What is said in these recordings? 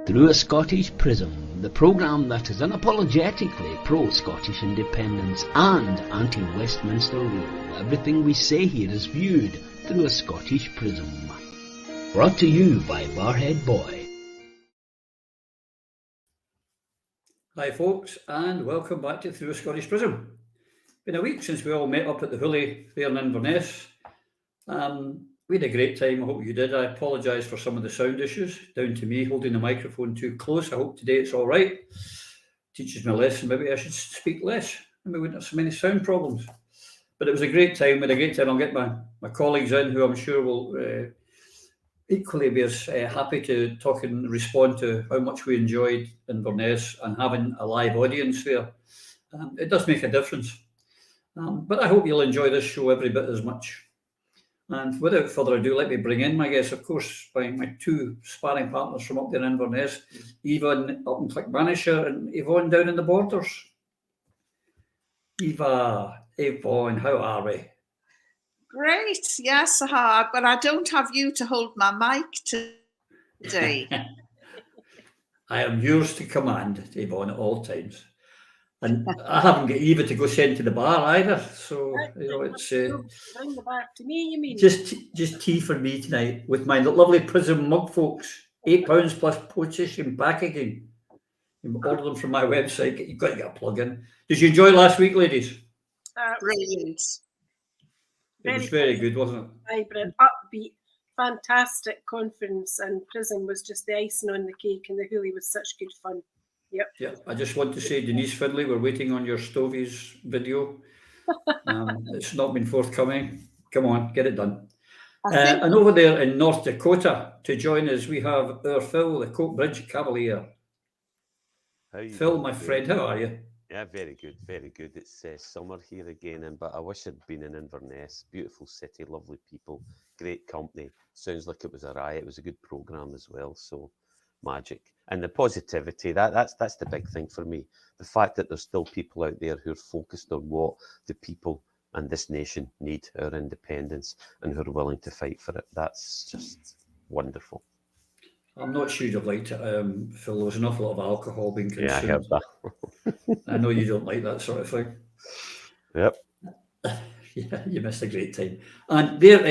Through a Scottish Prism, the programme that is unapologetically pro-Scottish independence and anti-Westminster rule. Everything we say here is viewed through a Scottish Prism. Brought to you by Barhead Boy. Hi folks, and welcome back to Through a Scottish Prism. Been a week since we all met up at the Hoolie there in Inverness. We had a great time, I hope you did. I apologise for some of the sound issues, down to me holding the microphone too close. I hope today it's all right. Teaches me a lesson, maybe I should speak less. Maybe we wouldn't have so many sound problems. But it was a great time, we had a great time. I'll get my colleagues in who I'm sure will equally be as happy to talk and respond to how much we enjoyed Inverness and having a live audience there. It does make a difference. But I hope you'll enjoy this show every bit as much. And without further ado, let me bring in my guests, of course, my two sparring partners from up there in Inverness, Yvonne up in Clickbanishire and Yvonne down in the Borders. Yvonne, how are we? Great, yes, but I don't have you to hold my mic today. I am yours to command, Yvonne, at all times. And I haven't got Eva to go send to the bar either, so you know it's bring the bar to me. You mean just tea for me tonight with my lovely Prism mug, folks. £8 plus postage and packaging. You can order them from my website. You've got to get a plug in. Did you enjoy last week, ladies? Brilliant. It was very good, wasn't it? Vibrant, upbeat, fantastic conference, and Prism was just the icing on the cake, and the Hoolie was such good fun. Yep. Yeah, I just want to say, Denise Findlay, we're waiting on your Stovies video. It's not been forthcoming. Come on, get it done. And over there in North Dakota, to join us, we have our Phil, the Coatbridge Cavalier. Phil, my friend, how are you? Yeah, very good, very good. It's summer here again, but I wish I'd been in Inverness. Beautiful city, lovely people, great company. Sounds like it was a riot. It was a good programme as well, so magic. And the positivity, that's the big thing for me. The fact that there's still people out there who are focused on what the people and this nation need, our independence, and who are willing to fight for it. That's just wonderful. I'm not sure you'd like to, Phil. There was an awful lot of alcohol being consumed. Yeah, I heard that. I know you don't like that sort of thing. Yep. Yeah, you missed a great time. And there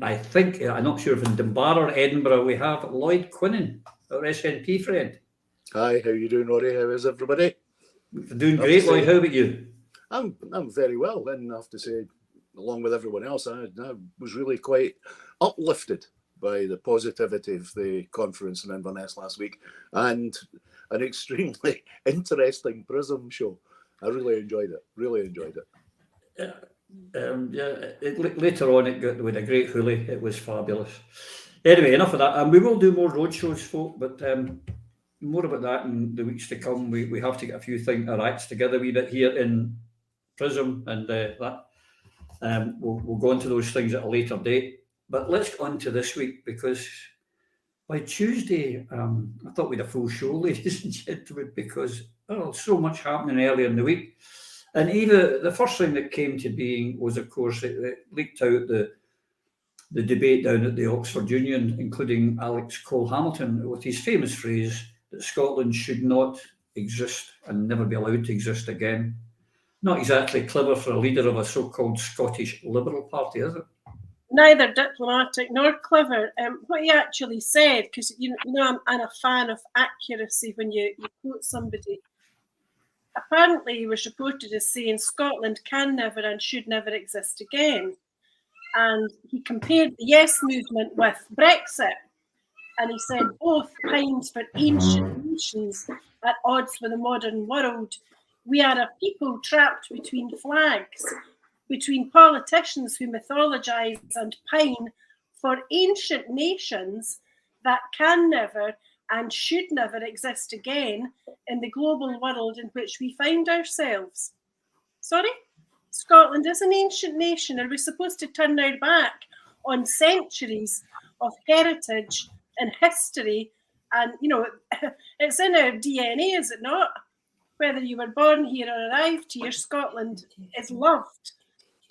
I think, I'm not sure if in Dunbar or Edinburgh, we have Lloyd Quinan, our SNP friend. Hi, how you doing, Roddy? How is everybody? Doing great, Lloyd. How about you? I'm very well, and I have to say, along with everyone else, I was really quite uplifted by the positivity of the conference in Inverness last week, and an extremely interesting Prism show. I really enjoyed it. Later on, it got with a great Hoolie. It was fabulous. Anyway, enough of that. And we will do more roadshows, folk, but more about that in the weeks to come. We have to get a few things, our acts together a wee bit here in Prism, and that. We'll go into those things at a later date. But let's get on to this week, because by Tuesday, I thought we had a full show, ladies and gentlemen, because so much happening earlier in the week. And Eva, the first thing that came to being was, of course, it leaked out the debate down at the Oxford Union, including Alex Cole-Hamilton, with his famous phrase that Scotland should not exist and never be allowed to exist again. Not exactly clever for a leader of a so-called Scottish Liberal Party, is it? Neither diplomatic nor clever. What he actually said, because you know I'm a fan of accuracy when you quote somebody. Apparently, he was reported as saying Scotland can never and should never exist again. And he compared the Yes movement with Brexit. And he said both pines for ancient nations at odds with the modern world. We are a people trapped between flags, between politicians who mythologise and pine for ancient nations that can never and should never exist again in the global world in which we find ourselves. Sorry? Scotland is an ancient nation. Are we supposed to turn our back on centuries of heritage and history? And, you know, it's in our DNA, is it not? Whether you were born here or arrived here, Scotland is loved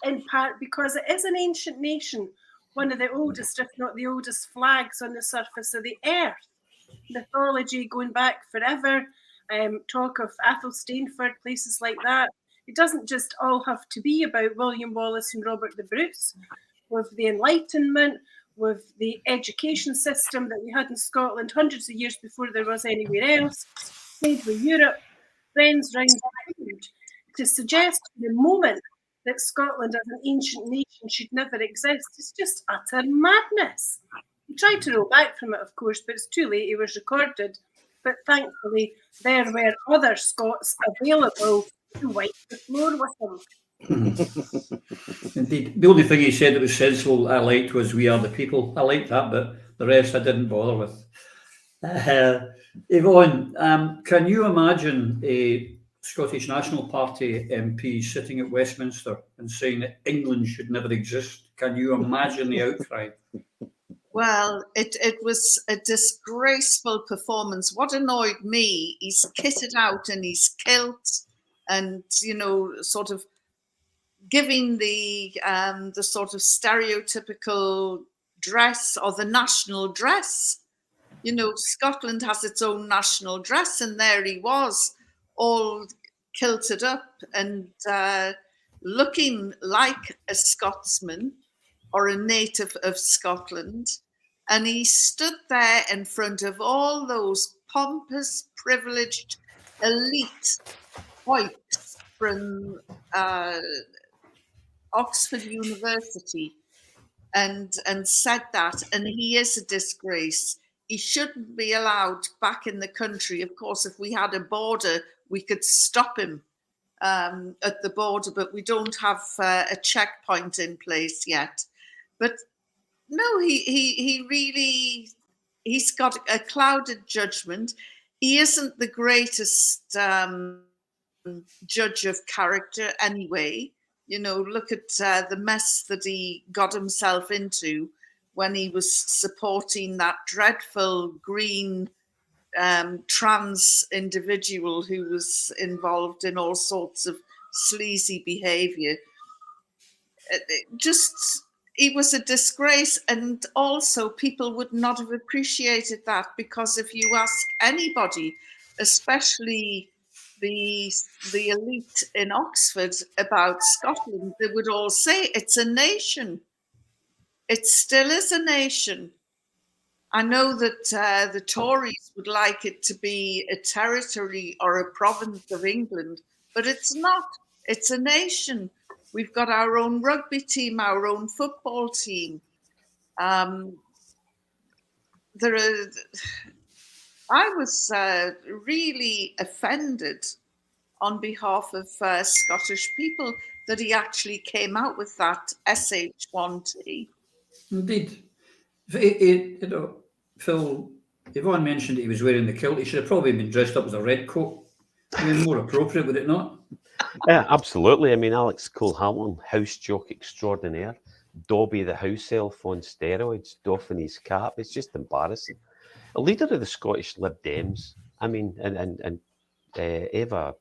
in part because it is an ancient nation, one of the oldest, if not the oldest, flags on the surface of the earth. mythology going back forever, talk of Athelstaneford, places like that. It doesn't just all have to be about William Wallace and Robert the Bruce. With the Enlightenment, with the education system that we had in Scotland hundreds of years before there was anywhere else, trade with Europe, friends round the world. To suggest for the moment that Scotland as an ancient nation should never exist is just utter madness. He tried to roll back from it, of course, but it's too late. It was recorded. But thankfully, there were other Scots available to wipe the floor with him. Indeed. The only thing he said that was sensible I liked was "We are the people." I liked that, but the rest I didn't bother with. Yvonne, can you imagine a Scottish National Party MP sitting at Westminster and saying that England should never exist? Can you imagine the outcry? Well, it was a disgraceful performance. What annoyed me, he's kitted out in his kilt and, you know, sort of giving the sort of stereotypical dress or the national dress. You know, Scotland has its own national dress, and there he was, all kilted up and looking like a Scotsman or a native of Scotland. And he stood there in front of all those pompous, privileged, elite whites from Oxford University and said that. And he is a disgrace. He shouldn't be allowed back in the country. Of course, if we had a border, we could stop him at the border, but we don't have a checkpoint in place yet. But no, he really, he's got a clouded judgment. He isn't the greatest judge of character anyway. You know, look at the mess that he got himself into when he was supporting that dreadful Green trans individual who was involved in all sorts of sleazy behaviour. Just, it was a disgrace, and also people would not have appreciated that, because if you ask anybody, especially the elite in Oxford, about Scotland, they would all say it's a nation. It still is a nation. I know that the Tories would like it to be a territory or a province of England, but it's not. It's a nation. We've got our own rugby team, our own football team. I was really offended on behalf of Scottish people that he actually came out with that SH1T. Indeed. You know, Phil, Yvonne mentioned that he was wearing the kilt. He should have probably been dressed up as a red coat. I mean, more appropriate, would it not? Yeah, absolutely. I mean, Alex Cole-Hamilton, house jock extraordinaire, Dobby the house elf on steroids, doffing his cap. It's just embarrassing. A leader of the Scottish Lib Dems. I mean, and Eva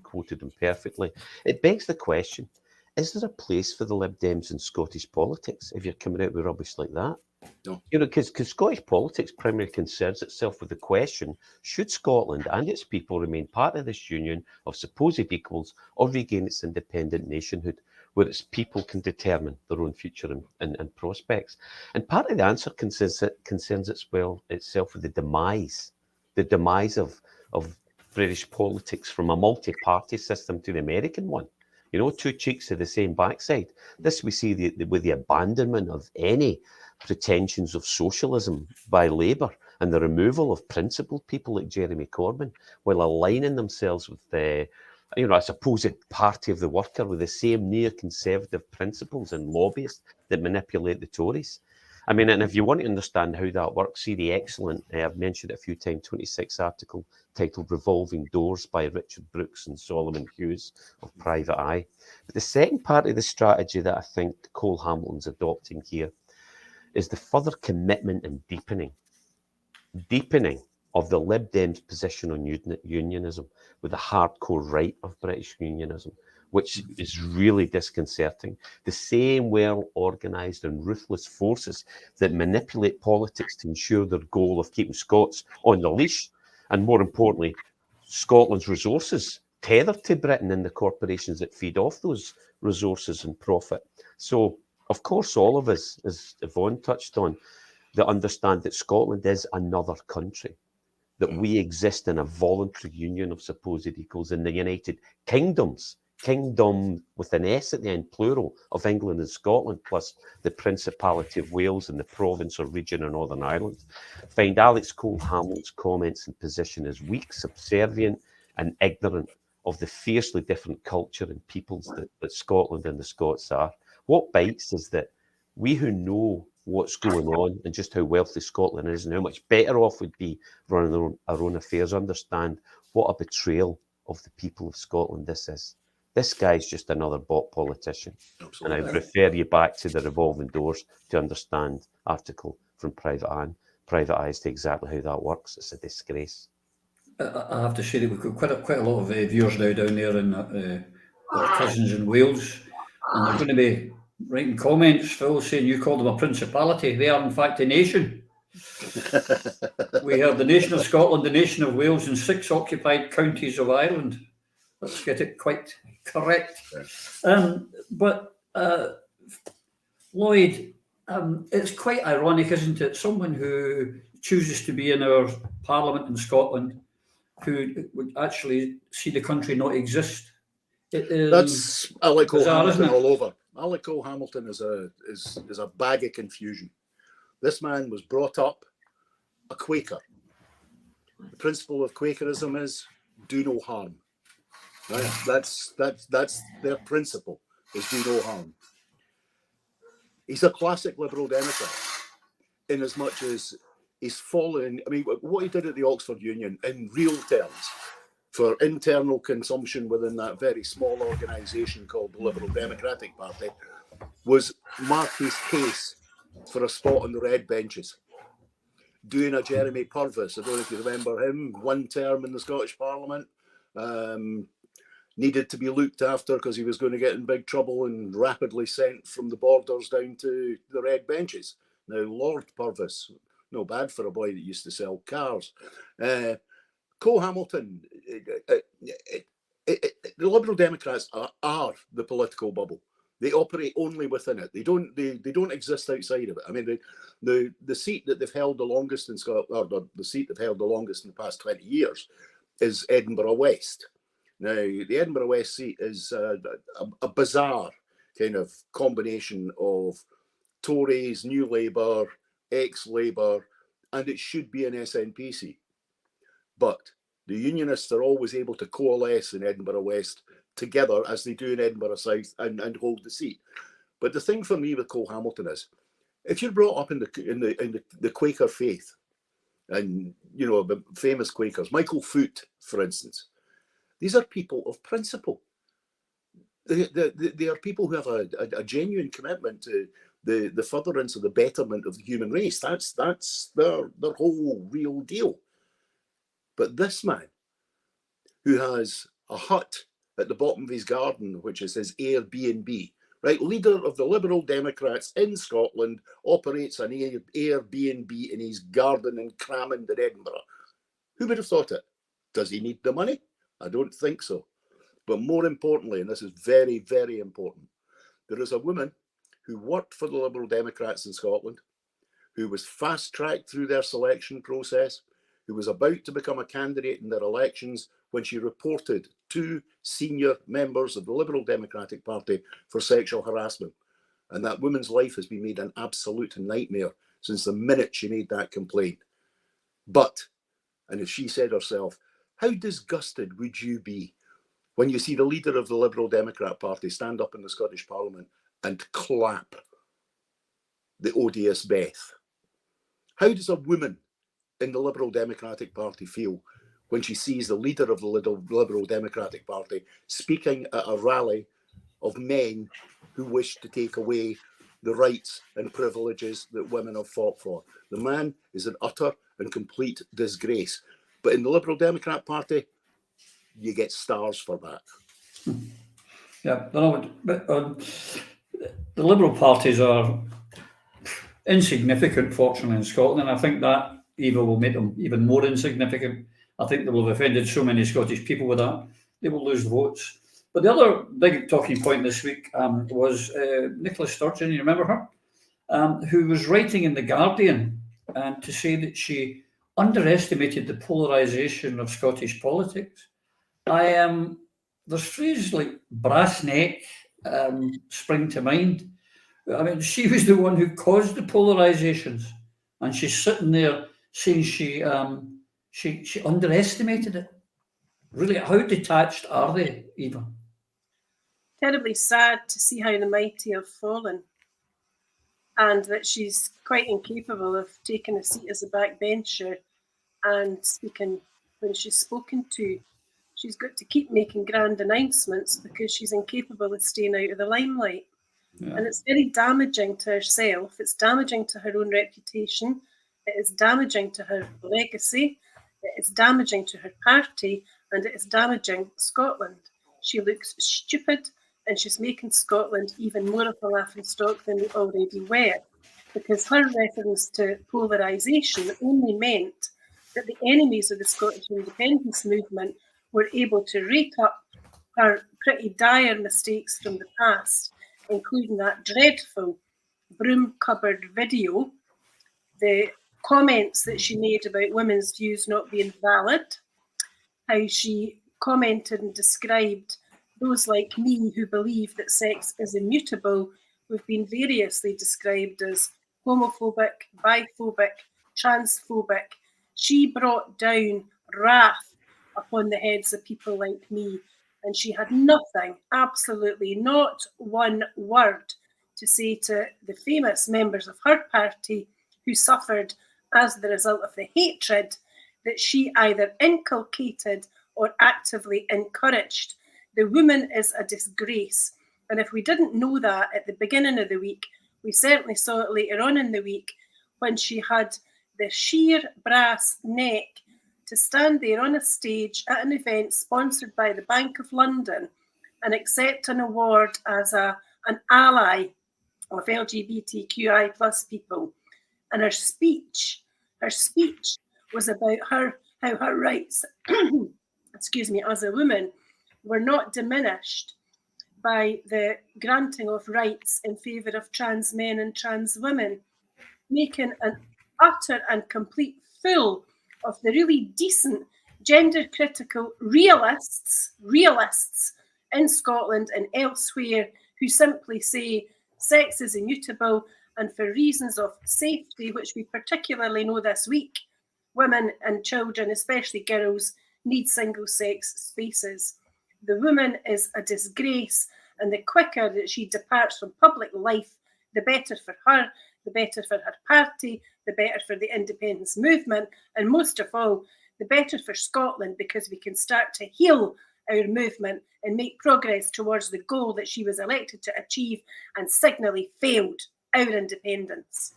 quoted him perfectly. It begs the question: is there a place for the Lib Dems in Scottish politics if you're coming out with rubbish like that? No. You know, because Scottish politics primarily concerns itself with the question: should Scotland and its people remain part of this union of supposed equals, or regain its independent nationhood, where its people can determine their own future and prospects? And part of the answer concerns itself with the demise of British politics from a multi-party system to the American one. You know, two cheeks of the same backside. This we see with the abandonment of any pretensions of socialism by Labour and the removal of principled people like Jeremy Corbyn, while aligning themselves with a supposed party of the worker with the same neoconservative principles and lobbyists that manipulate the Tories. I mean, and if you want to understand how that works, see the excellent, I've mentioned it a few times, 26 article titled Revolving Doors by Richard Brooks and Solomon Hughes of Private Eye. But the second part of the strategy that I think Cole-Hamilton's adopting here is the further commitment and deepening of the Lib Dems' position on unionism with the hardcore right of British unionism, which is really disconcerting. The same well-organised and ruthless forces that manipulate politics to ensure their goal of keeping Scots on the leash, and more importantly, Scotland's resources tethered to Britain and the corporations that feed off those resources and profit. So, of course, all of us, as Yvonne touched on, that understand that Scotland is another country, that we exist in a voluntary union of supposed equals in the United Kingdoms, kingdom with an S at the end, plural, of England and Scotland, plus the Principality of Wales and the province or region of Northern Ireland. Find Alex Cole-Hamilton's comments and position as weak, subservient and ignorant of the fiercely different culture and peoples that Scotland and the Scots are. What bites is that we who know what's going on and just how wealthy Scotland is and how much better off we'd be running our own affairs understand what a betrayal of the people of Scotland this is. This guy's just another bot politician. Absolutely. And I refer you back to the revolving doors to understand article from Private Eyes to exactly how that works. It's a disgrace. I have to say that we've got quite a lot of viewers now down there in our cousins in Wales, and they're going to be writing comments, Phil, saying you called them a principality. They are in fact a nation. We have the nation of Scotland, the nation of Wales, and 6 occupied counties of Ireland. Let's get it quite correct. But Lloyd, it's quite ironic, isn't it? Someone who chooses to be in our parliament in Scotland who would actually see the country not exist. That's Alec Cole-Hamilton bizarre, all over. Alec Cole-Hamilton is a bag of confusion. This man was brought up a Quaker. The principle of Quakerism is do no harm. Right? That's their principle, is do no harm. He's a classic Liberal Democrat in as much as he's fallen. I mean, what he did at the Oxford Union in real terms for internal consumption within that very small organisation called the Liberal Democratic Party was mark his case for a spot on the red benches. Doing a Jeremy Purvis, I don't know if you remember him, one term in the Scottish Parliament, needed to be looked after because he was going to get in big trouble and rapidly sent from the borders down to the red benches. Now, Lord Purvis, no bad for a boy that used to sell cars. Cole-Hamilton, the Liberal Democrats are the political bubble. They operate only within it. They don't exist outside of it. I mean, the seat that they've held the longest in Scotland, or the seat they've held the longest in the past 20 years, is Edinburgh West. Now, the Edinburgh West seat is a bizarre kind of combination of Tories, New Labour, ex-Labour, and it should be an SNP seat. But the Unionists are always able to coalesce in Edinburgh West together as they do in Edinburgh South and hold the seat. But the thing for me with Cole-Hamilton is, if you're brought up in the Quaker faith, and you know the famous Quakers, Michael Foot, for instance, these are people of principle. They are people who have a genuine commitment to the furtherance of the betterment of the human race. That's their whole real deal. But this man, who has a hut at the bottom of his garden, which is his Airbnb, right? Leader of the Liberal Democrats in Scotland, operates an Airbnb in his garden in Cramond in Edinburgh. Who would have thought it? Does he need the money? I don't think so. But more importantly, and this is very, very important, there is a woman who worked for the Liberal Democrats in Scotland, who was fast-tracked through their selection process, who was about to become a candidate in their elections when she reported 2 senior members of the Liberal Democratic Party for sexual harassment. And that woman's life has been made an absolute nightmare since the minute she made that complaint. But, and as she said herself, how disgusted would you be when you see the leader of the Liberal Democrat Party stand up in the Scottish Parliament and clap the odious Beth? How does a woman in the Liberal Democratic Party feel when she sees the leader of the Liberal Democratic Party speaking at a rally of men who wish to take away the rights and privileges that women have fought for? The man is an utter and complete disgrace. But in the Liberal Democrat Party, you get stars for that. Yeah, but the Liberal parties are insignificant, fortunately, in Scotland, and I think that evil will make them even more insignificant. I think they will have offended so many Scottish people with that. They will lose votes. But the other big talking point this week was Nicola Sturgeon, you remember her? Who was writing in The Guardian to say that she underestimated the polarisation of Scottish politics. There's phrases like brass neck spring to mind. I mean, she was the one who caused the polarisations, and she's sitting there saying she underestimated it. Really, how detached are they, Eva? Terribly sad to see how the mighty have fallen, and that she's quite incapable of taking a seat as a backbencher and speaking when she's spoken to. She's got to keep making grand announcements because she's incapable of staying out of the limelight. Yeah. And it's very damaging to herself. It's damaging to her own reputation. It is damaging to her legacy. It is damaging to her party, and it is damaging Scotland. She looks stupid, and she's making Scotland even more of a laughingstock than they already were, because her reference to polarisation only meant that the enemies of the Scottish independence movement were able to rake up her pretty dire mistakes from the past, including that dreadful broom cupboard video, the comments that she made about women's views not being valid, how she commented and described those like me who believe that sex is immutable, who've been variously described as homophobic, biphobic, transphobic. She brought down wrath upon the heads of people like me, and she had nothing, absolutely not one word to say to the famous members of her party who suffered as the result of the hatred that she either inculcated or actively encouraged. The woman is a disgrace. And if we didn't know that at the beginning of the week, we certainly saw it later on in the week when she had the sheer brass neck to stand there on a stage at an event sponsored by the Bank of London and accept an award as an ally of LGBTQI plus people. And her speech was about how her rights, excuse me, as a woman, were not diminished by the granting of rights in favour of trans men and trans women, making an utter and complete fool of the really decent, gender critical realists in Scotland and elsewhere who simply say sex is immutable, and for reasons of safety, which we particularly know this week, women and children, especially girls, need single-sex spaces. The woman is a disgrace, and the quicker that she departs from public life, the better for her, the better for her party, the better for the independence movement, and most of all, the better for Scotland, because we can start to heal our movement and make progress towards the goal that she was elected to achieve and signally failed, our independence.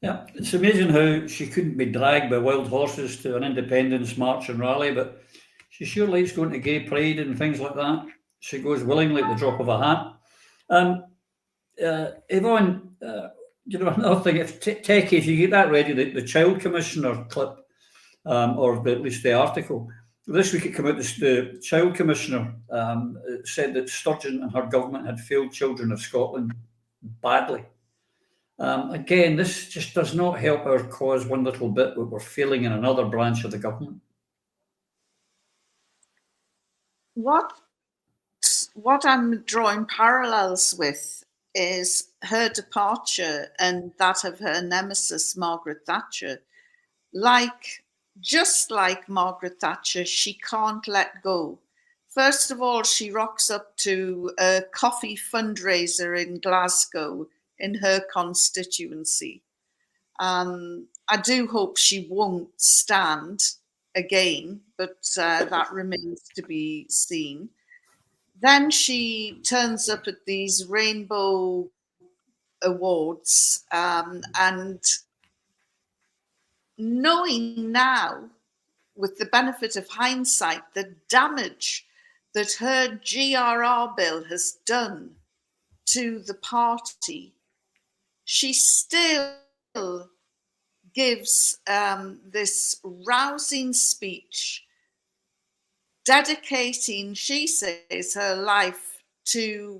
Yeah, it's amazing how she couldn't be dragged by wild horses to an independence march and rally, but she sure likes going to gay pride and things like that. She goes willingly at the drop of a hat. Yvonne, another thing, if Techie, if you get that ready, the Child Commissioner clip, or at least the article, this week it came out, the Child Commissioner said that Sturgeon and her government had failed children of Scotland badly. Again, this just does not help our cause one little bit, but we're failing in another branch of the government. What I'm drawing parallels with is her departure and that of her nemesis, Margaret Thatcher. Just like Margaret Thatcher, she can't let go. First of all, she rocks up to a coffee fundraiser in Glasgow in her constituency. I do hope she won't stand again, but that remains to be seen. Then she turns up at these Rainbow Awards, and knowing now, with the benefit of hindsight, the damage that her GRR bill has done to the party, she still gives this rousing speech dedicating, she says, her life to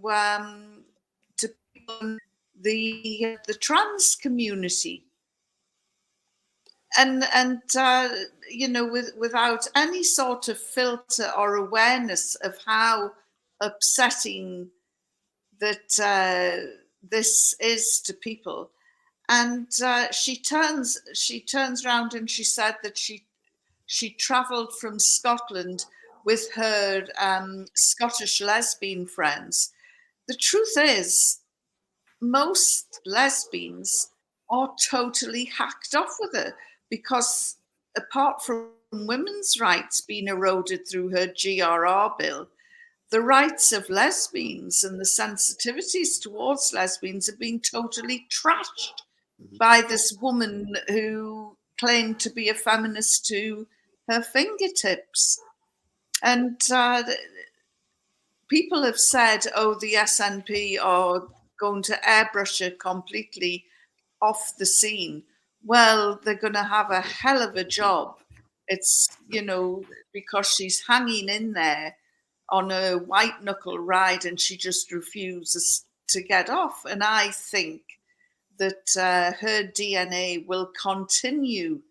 people in the trans community, and you know, without any sort of filter or awareness of how upsetting that this is to people. And she turns around and she said that she travelled from Scotland with her Scottish lesbian friends. The truth is, most lesbians are totally hacked off with her, because apart from women's rights being eroded through her GRR bill, the rights of lesbians and the sensitivities towards lesbians have been totally trashed by this woman who claimed to be a feminist to her fingertips. And people have said, oh, the SNP are going to airbrush her completely off the scene. Well, they're going to have a hell of a job. It's, you know, because she's hanging in there on a white knuckle ride and she just refuses to get off. And I think that her DNA will continue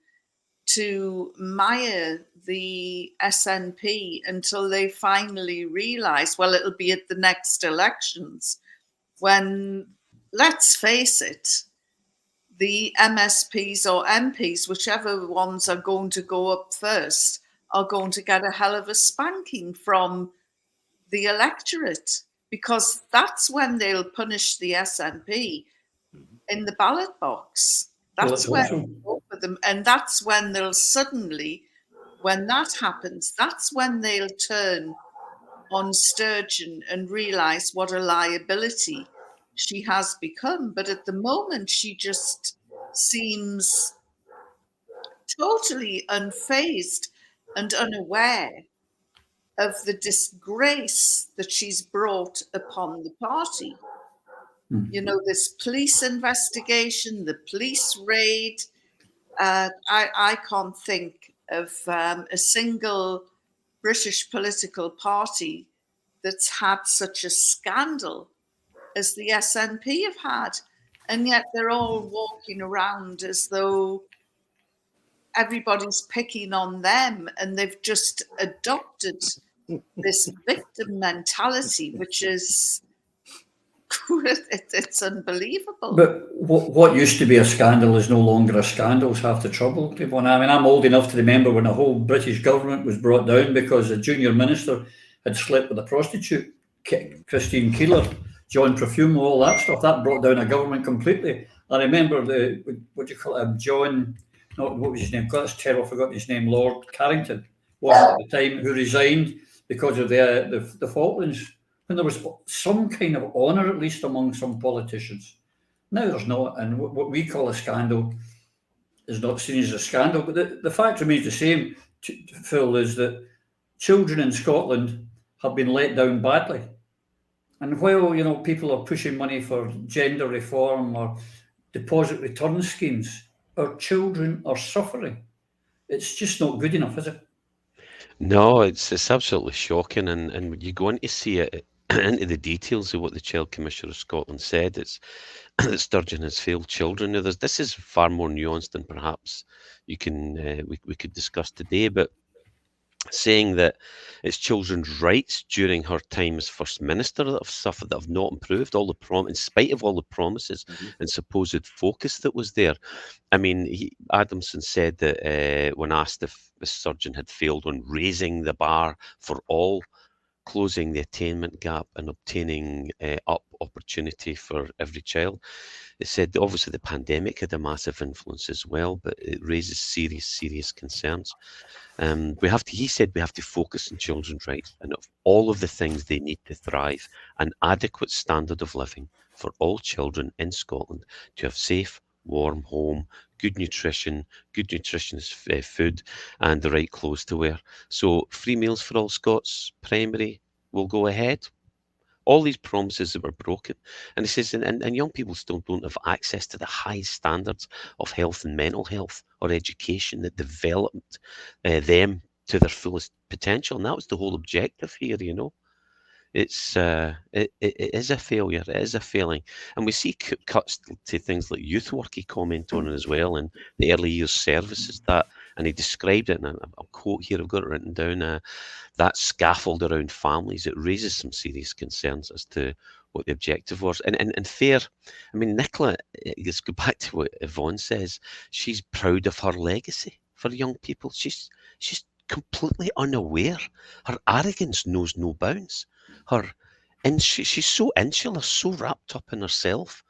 to mire the SNP until they finally realise, well, it'll be at the next elections when, let's face it, the MSPs or MPs, whichever ones are going to go up first, are going to get a hell of a spanking from the electorate, because that's when they'll punish the SNP in the ballot box. That's when they'll vote for them, and that's when they'll suddenly, when that happens, that's when they'll turn on Sturgeon and realise what a liability she has become. But at the moment, she just seems totally unfazed and unaware of the disgrace that she's brought upon the party. You know, this police investigation, the police raid. I can't think of a single British political party that's had such a scandal as the SNP have had. And yet they're all walking around as though everybody's picking on them, and they've just adopted this victim mentality, which is it's unbelievable. But what used to be a scandal is no longer a scandal. It's half the trouble, Yvonne. I mean, I'm old enough to remember when the whole British government was brought down because a junior minister had slept with a prostitute, Christine Keeler, John Profumo, all that stuff. That brought down a government completely. I remember what do you call it, John, not what was his name? God, that's terrible, I forgot his name, Lord Carrington, was at the time, who resigned because of the Falklands. When there was some kind of honour, at least among some politicians. Now there's not, and what we call a scandal is not seen as a scandal. But the fact remains the same, Phil, is that children in Scotland have been let down badly. And while, you know, people are pushing money for gender reform or deposit return schemes, our children are suffering. It's just not good enough, is it? No, it's absolutely shocking, and when you go in to see it into the details of what the Child Commissioner of Scotland said, it's that Sturgeon has failed children. Now, this is far more nuanced than perhaps you can we could discuss today, but saying that it's children's rights during her time as First Minister that have suffered, that have not improved, in spite of all the promises and supposed focus that was there. I mean, Adamson said that when asked if Sturgeon had failed on raising the bar for all, closing the attainment gap and obtaining opportunity for every child. It said that obviously the pandemic had a massive influence as well, but it raises serious concerns. He said we have to focus on children's rights and of all of the things they need to thrive, an adequate standard of living for all children in Scotland to have safe, warm home, good nutritious food, and the right clothes to wear. So free meals for all Scots, primary, will go ahead. All these promises that were broken. And he says, and young people still don't have access to the high standards of health and mental health or education that developed them to their fullest potential. And that was the whole objective here, you know. It's it is a failure. It is a failing, and we see cuts to things like youth work. He commented on it as well, and the early years services that, and he described it. And I'll quote here. I've got it written down. That scaffold around families. It raises some serious concerns as to what the objective was. And fair. I mean, Nicola. Let's go back to what Yvonne says. She's proud of her legacy for young people. She's completely unaware. Her arrogance knows no bounds. She's so insular, so wrapped up in herself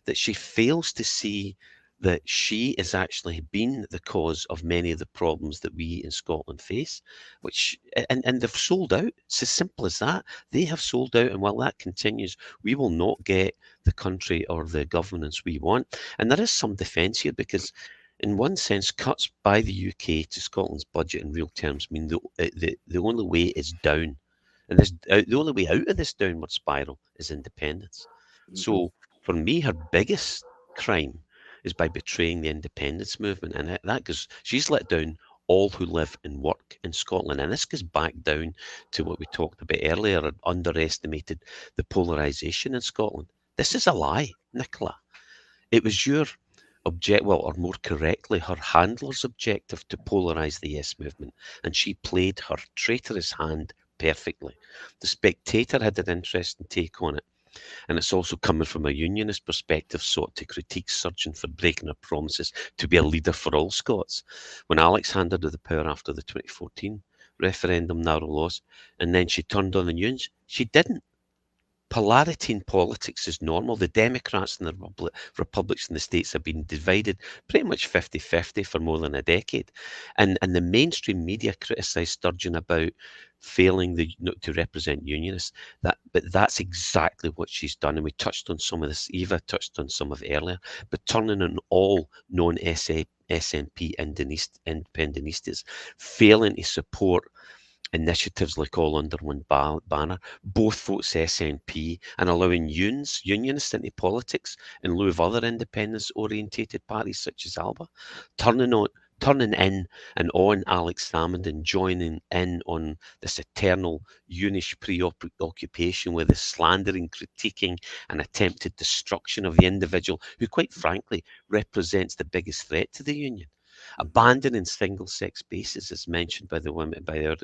that she fails to see that she has actually been the cause of many of the problems that we in Scotland face, and they've sold out. It's as simple as that. They have sold out, and while that continues, we will not get the country or the governance we want. And there is some defence here because, in one sense, cuts by the UK to Scotland's budget in real terms mean the only way is down. And the only way out of this downward spiral is independence. Mm-hmm. So for me, her biggest crime is by betraying the independence movement. And that goes, she's let down all who live and work in Scotland. And this goes back down to what we talked about earlier, and underestimated the polarisation in Scotland. This is a lie, Nicola. It was your or more correctly, her handler's objective to polarise the Yes movement. And she played her traitorous hand perfectly. The Spectator had an interesting take on it, and it's also coming from a unionist perspective, sought to critique Sturgeon for breaking her promises to be a leader for all Scots. When Alex handed her the power after the 2014 referendum narrow loss, and then she turned on the unions, she didn't. Polarity in politics is normal. The Democrats and the Republicans in the States have been divided pretty much 50-50 for more than a decade. And the mainstream media criticised Sturgeon about failing to represent unionists. But that's exactly what she's done. And we touched on some of this. Eva touched on some of it earlier. But turning on all non-SNP independentistas, failing to support initiatives like All Under One Banner, both votes SNP, and allowing unionists into politics in lieu of other independence-orientated parties such as ALBA, turning in and on Alex Salmond and joining in on this eternal unish preoccupation with the slandering, critiquing and attempted destruction of the individual who, quite frankly, represents the biggest threat to the union. Abandoning single-sex bases, as mentioned by the women, by our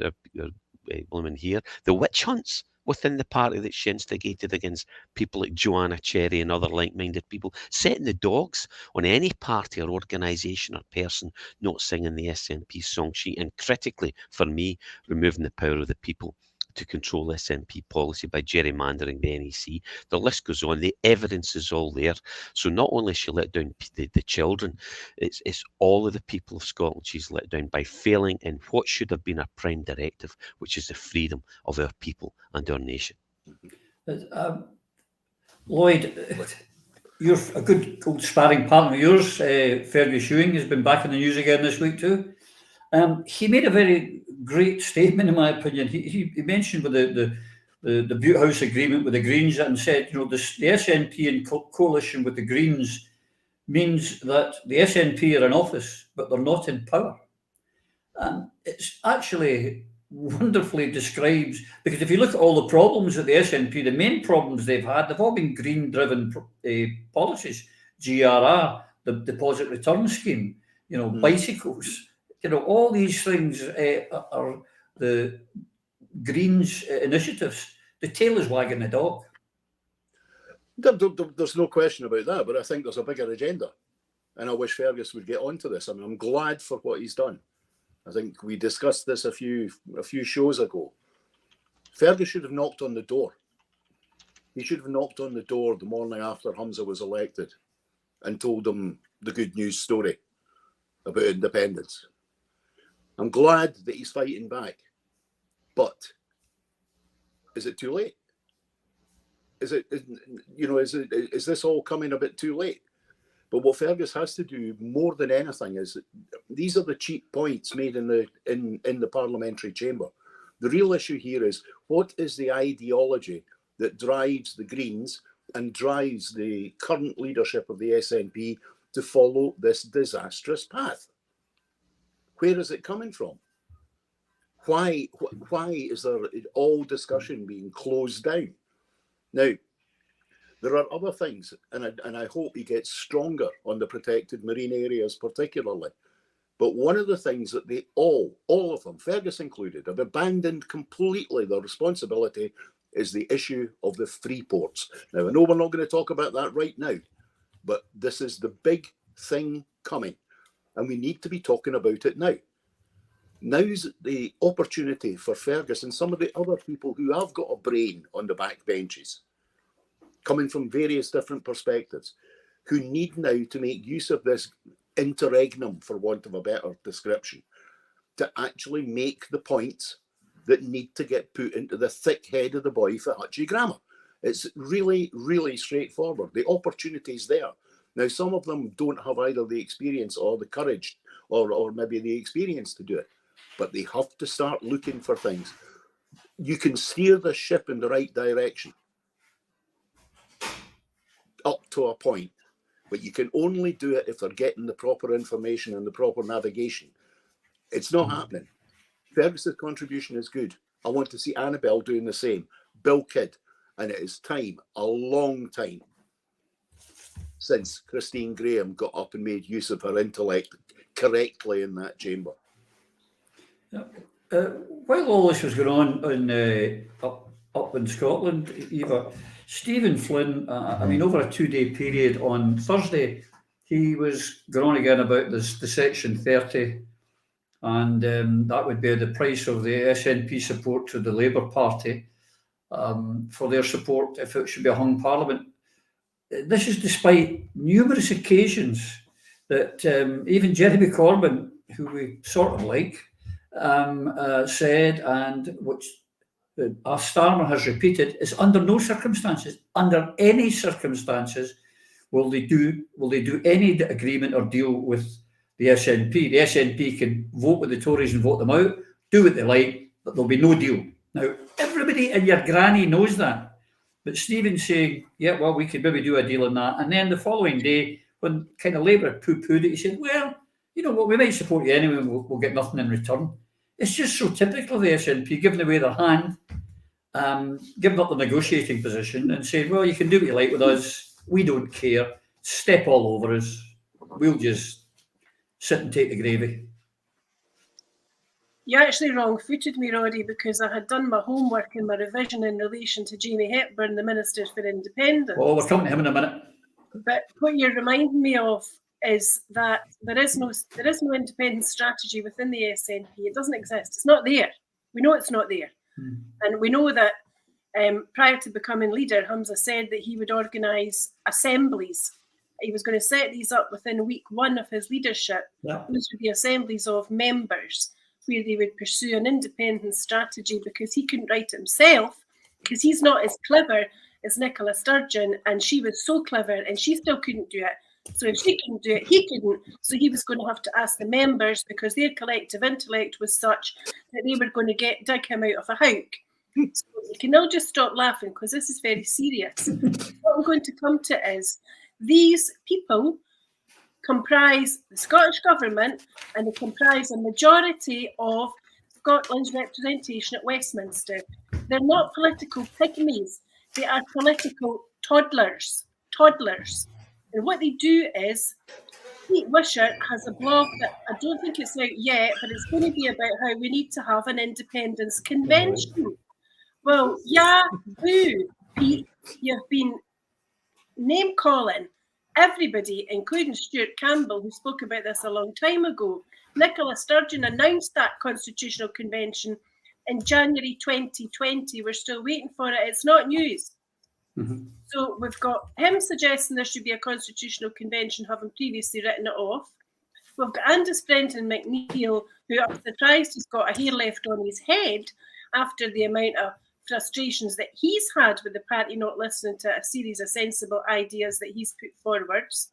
woman here, the witch hunts within the party that she instigated against people like Joanna Cherry and other like-minded people, setting the dogs on any party or organisation or person not singing the SNP song sheet, and critically, for me, removing the power of the people to control SNP policy by gerrymandering the NEC. The list goes on. The evidence is all there. So not only she let down the children, it's all of the people of Scotland she's let down by failing in what should have been a prime directive, which is the freedom of our people and our nation. Lloyd, you're a good old sparring partner of yours, Fergus Ewing, has been back in the news again this week too. He made a very great statement, in my opinion. He mentioned with the Butte House agreement with the Greens and said, you know, the SNP in coalition with the Greens means that the SNP are in office, but they're not in power. And it's actually wonderfully describes, because if you look at all the problems that the SNP, the main problems they've all been green-driven policies. GRR, the deposit return scheme, you know, bicycles. You know, all these things are the Greens initiatives. The tail is wagging the dog. There's no question about that, but I think there's a bigger agenda. And I wish Fergus would get onto this. I mean, I'm glad for what he's done. I think we discussed this a few shows ago. Fergus should have knocked on the door. He should have knocked on the door the morning after Humza was elected and told them the good news story about independence. I'm glad that he's fighting back, but is it too late? Is this all coming a bit too late? But what Fergus has to do more than anything is these are the cheap points made in the parliamentary chamber. The real issue here is what is the ideology that drives the Greens and drives the current leadership of the SNP to follow this disastrous path? Where is it coming from? Why is there all discussion being closed down? Now, there are other things, and I hope he gets stronger on the protected marine areas particularly. But one of the things that they all of them, Fergus included, have abandoned completely their responsibility is the issue of the free ports. Now, I know we're not going to talk about that right now, but this is the big thing coming, and we need to be talking about it now. Now's the opportunity for Fergus and some of the other people who have got a brain on the back benches, coming from various different perspectives, who need now to make use of this interregnum, for want of a better description, to actually make the points that need to get put into the thick head of the boy for Hutchie Grammar. It's really, really straightforward. The opportunity's there. Now, some of them don't have either the experience or the courage or maybe the experience to do it, but they have to start looking for things. You can steer the ship in the right direction up to a point, but you can only do it if they're getting the proper information and the proper navigation. It's not happening. Fergus's contribution is good. I want to see Annabelle doing the same. Bill Kidd. And it is time, a long time, since Christine Graham got up and made use of her intellect correctly in that chamber. While all this was going on up in Scotland, Eva, Stephen Flynn, I mean, over a 2-day period on Thursday, he was going on again about the Section 30, and that would be the price of the SNP support to the Labour Party for their support if it should be a hung parliament. This is despite numerous occasions that even Jeremy Corbyn, who we sort of like, said, and which Starmer has repeated, is under no circumstances, under any circumstances, will they do any agreement or deal with the SNP. The SNP can vote with the Tories and vote them out, do what they like, but there'll be no deal. Now, everybody and your granny knows that. But Stephen's saying, yeah, well, we could maybe do a deal on that. And then the following day, when kind of Labour poo-pooed it, he said, well, you know what, we might support you anyway, and we'll get nothing in return. It's just so typical of the SNP, giving away their hand, giving up the negotiating position and saying, well, you can do what you like with us. We don't care. Step all over us. We'll just sit and take the gravy. You actually wrong-footed me, Roddy, because I had done my homework and my revision in relation to Jamie Hepburn, the Minister for Independence. Oh, we're coming to him in a minute. But what you're reminding me of is that there is no independence strategy within the SNP. It doesn't exist. It's not there. We know it's not there. And we know that prior to becoming leader, Hamza said that he would organise assemblies. He was going to set these up within week 1 of his leadership. Yeah. These would be assemblies of members where they would pursue an independence strategy, because he couldn't write it himself, because he's not as clever as Nicola Sturgeon, and she was so clever and she still couldn't do it. So if she couldn't do it, he couldn't. So he was going to have to ask the members, because their collective intellect was such that they were going to dig him out of a hook. So you can now just stop laughing, because this is very serious. What I'm going to come to is these people comprise the Scottish Government, and they comprise a majority of Scotland's representation at Westminster. They're not political pygmies. They are political toddlers. And what they do is, Pete Wishart has a blog that I don't think it's out yet, but it's going to be about how we need to have an independence convention. Well, yeah, boo, Pete, you've been name-calling everybody, including Stuart Campbell, who spoke about this a long time ago. Nicola Sturgeon announced that constitutional convention in January 2020. We're still waiting for it. It's not news. So we've got him suggesting there should be a constitutional convention, having previously written it off. We've got Angus Brenton McNeil, who I'm surprised he's got a hair left on his head after the amount of frustrations that he's had with the party not listening to a series of sensible ideas that he's put forwards.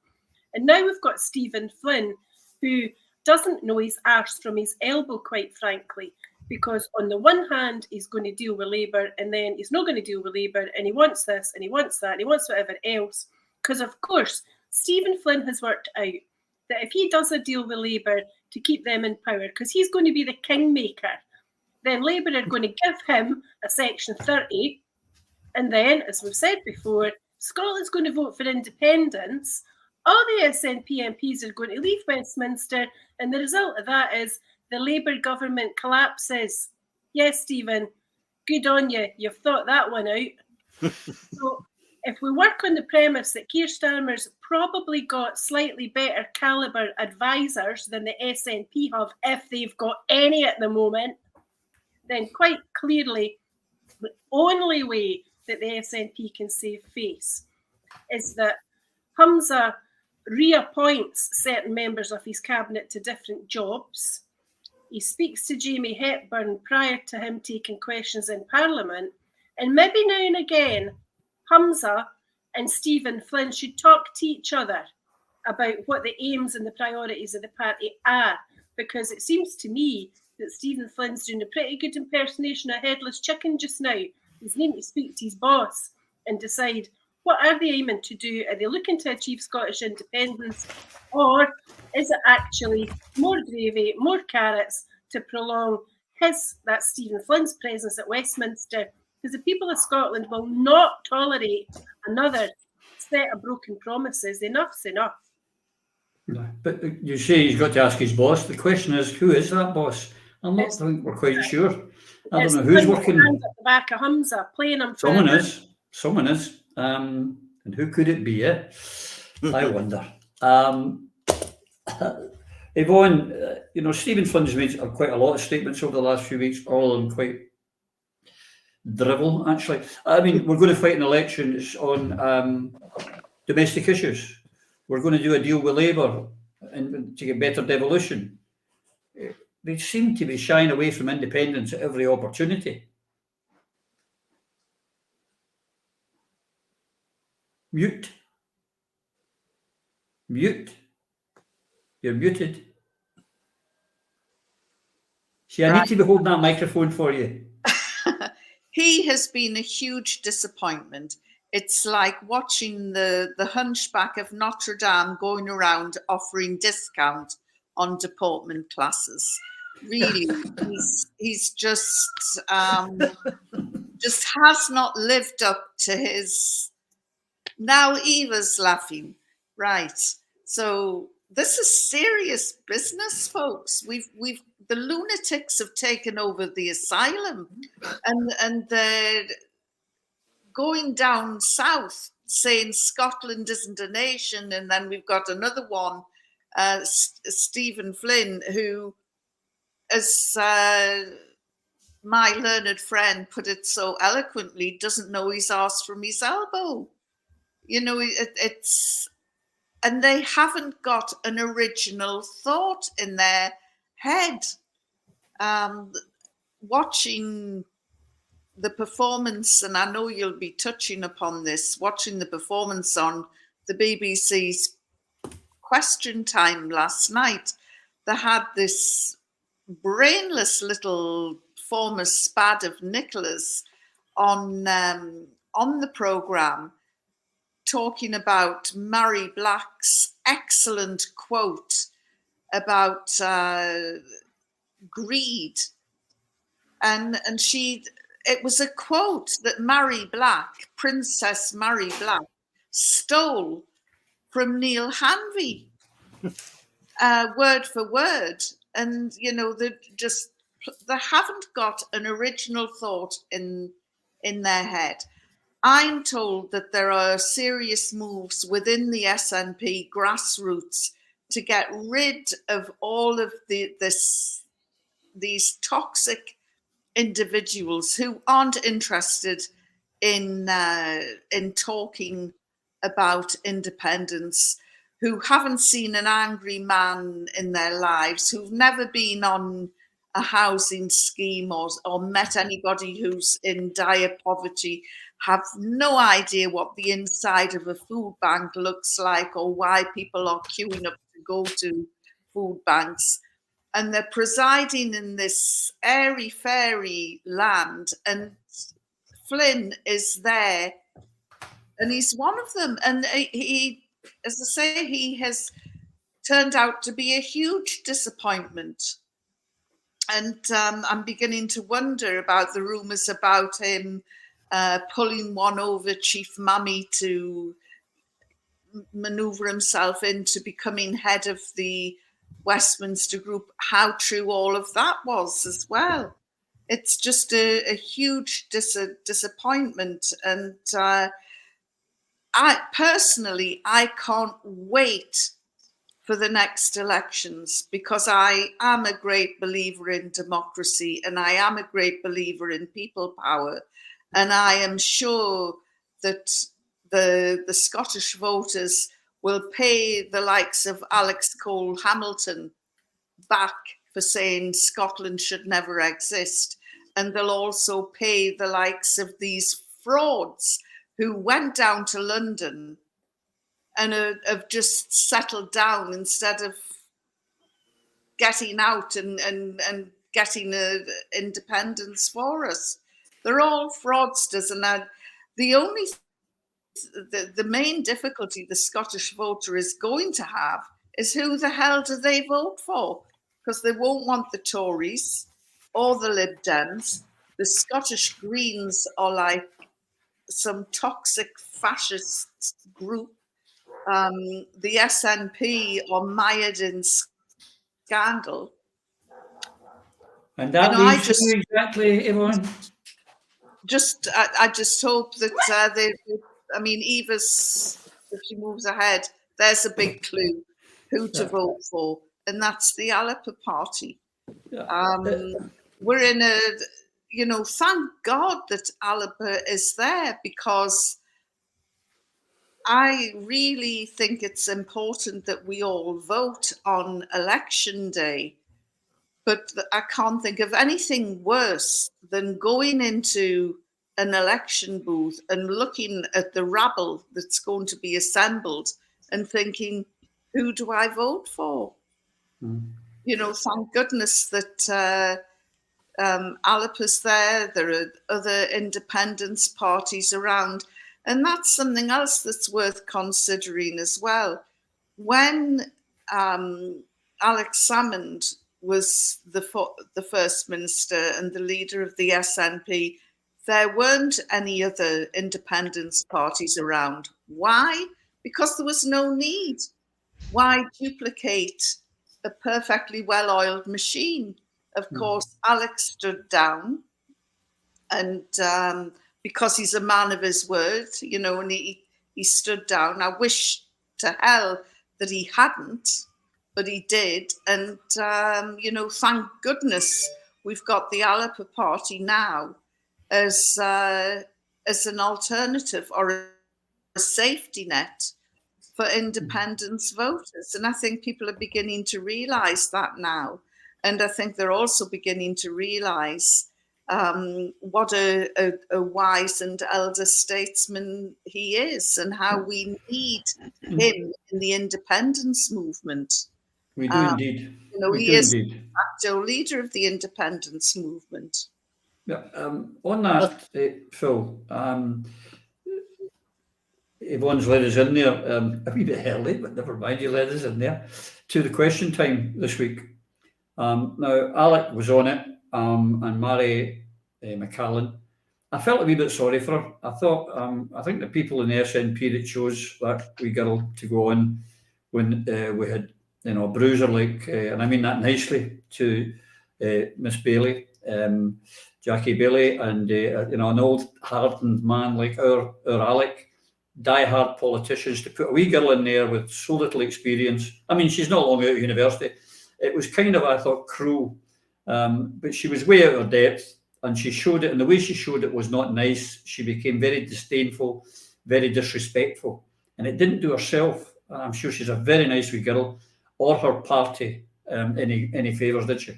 And now we've got Stephen Flynn, who doesn't know his arse from his elbow, quite frankly. because on the one hand, he's going to deal with Labour, and then he's not going to deal with Labour, and he wants this, and he wants that, and he wants whatever else. Because, of course, Stephen Flynn has worked out that if he does a deal with Labour to keep them in power, because he's going to be the kingmaker, then Labour are going to give him a Section 30, and then, as we've said before, Scotland's going to vote for independence. All the SNP MPs are going to leave Westminster, and the result of that is the Labour government collapses. Yes, Stephen, good on you. You've thought that one out. So if we work on the premise that Keir Starmer's probably got slightly better calibre advisors than the SNP have, if they've got any at the moment, then quite clearly the only way that the SNP can save face is that Humza reappoints certain members of his cabinet to different jobs. He speaks to Jamie Hepburn prior to him taking questions in Parliament. And maybe now and again, Humza and Stephen Flynn should talk to each other about what the aims and the priorities of the party are, because it seems to me that Stephen Flynn's doing a pretty good impersonation of Headless Chicken just now. He's needing to speak to his boss and decide, what are they aiming to do? Are they looking to achieve Scottish independence? Or is it actually more gravy, more carrots to prolong that's Stephen Flynn's presence at Westminster? Because the people of Scotland will not tolerate another set of broken promises. Enough's enough. No, but you say he's got to ask his boss. The question is, who is that boss? I'm not think we're quite sure. I don't know who's working. At the back of Humza, playing him. Someone is. And who could it be? I wonder. Yvonne, Stephen Flynn's made quite a lot of statements over the last few weeks, all of them quite drivel, actually. I mean, we're going to fight an election on domestic issues. We're going to do a deal with Labour and to get better devolution. They seem to be shying away from independence at every opportunity. Mute. You're muted. See, I need to be holding that microphone for you. He has been a huge disappointment. It's like watching the Hunchback of Notre Dame going around offering discount on deportment classes. Really, he's just has not lived up to his. Now Eva's laughing, right? So this is serious business, folks. The lunatics have taken over the asylum, and they're going down south saying Scotland isn't a nation, and then we've got another one, Stephen Flynn, who, as my learned friend put it so eloquently, doesn't know his arse from his elbow. And they haven't got an original thought in their head. Watching the performance, and I know you'll be touching upon this, watching the performance on the BBC's Question Time last night, they had this brainless little former spad of Nicholas on the programme, talking about Mary Black's excellent quote about greed. And it was a quote that Mary Black, Princess Mary Black, stole from Neil Hanvey, word for word. And, they haven't got an original thought in their head. I'm told that there are serious moves within the SNP grassroots to get rid of all of these toxic individuals who aren't interested in talking about independence, who haven't seen an angry man in their lives, who've never been on a housing scheme or met anybody who's in dire poverty, have no idea what the inside of a food bank looks like or why people are queuing up to go to food banks. and they're presiding in this airy-fairy land, and Flynn is there, and he's one of them. And he, as I say, he has turned out to be a huge disappointment. And I'm beginning to wonder about the rumours about him pulling one over Chief Mammy to manoeuvre himself into becoming head of the Westminster Group, how true all of that was as well. It's just a huge disappointment. And I personally can't wait for the next elections, because I am a great believer in democracy, and I am a great believer in people power. And I am sure that the Scottish voters will pay the likes of Alex Cole-Hamilton back for saying Scotland should never exist. And they'll also pay the likes of these frauds who went down to London and have just settled down instead of getting out and getting independence for us. They're all fraudsters, and the main difficulty the Scottish voter is going to have is who the hell do they vote for? Because they won't want the Tories or the Lib Dems. The Scottish Greens are like some toxic fascist group. The SNP are mired in scandal. And that leads to exactly, Yvonne? I just hope that I mean, Eva's, if she moves ahead, there's a big clue who to vote for, and that's the Alapa Party. We're in a, thank God that Alapa is there, because I really think it's important that we all vote on election day. But I can't think of anything worse than going into an election booth and looking at the rabble that's going to be assembled and thinking, who do I vote for? Thank goodness that Alapa's there. There are other independence parties around. And that's something else that's worth considering as well. When Alex Salmond was the First Minister and the leader of the SNP, there weren't any other independence parties around. Why? Because there was no need. Why duplicate a perfectly well-oiled machine? Of course, Alex stood down, and because he's a man of his word, and he stood down. I wish to hell that he hadn't, but he did. And, thank goodness we've got the Alapa Party now as an alternative or a safety net for independence voters. And I think people are beginning to realise that now. And I think they're also beginning to realise what a wise and elder statesman he is, and how we need him in the independence movement. We do indeed. He is the actual leader of the independence movement. Yeah. On that, Phil, Yvonne's led us in there a wee bit early, but never mind, you led us in there to the question time this week. Now, Alec was on it, and Mary McCallan. I felt a wee bit sorry for her. I thought, I think the people in the SNP that chose that wee girl to go on when we had, a bruiser like, and I mean that nicely, to Miss Bailey, Jackie Bailey, and an old hardened man like our Alec, die-hard politicians, to put a wee girl in there with so little experience. I mean, she's not long out of university. It was kind of, I thought, cruel, but she was way out of her depth, and she showed it, and the way she showed it was not nice. She became very disdainful, very disrespectful, and it didn't do herself. I'm sure she's a very nice wee girl, or her party any favours, did she?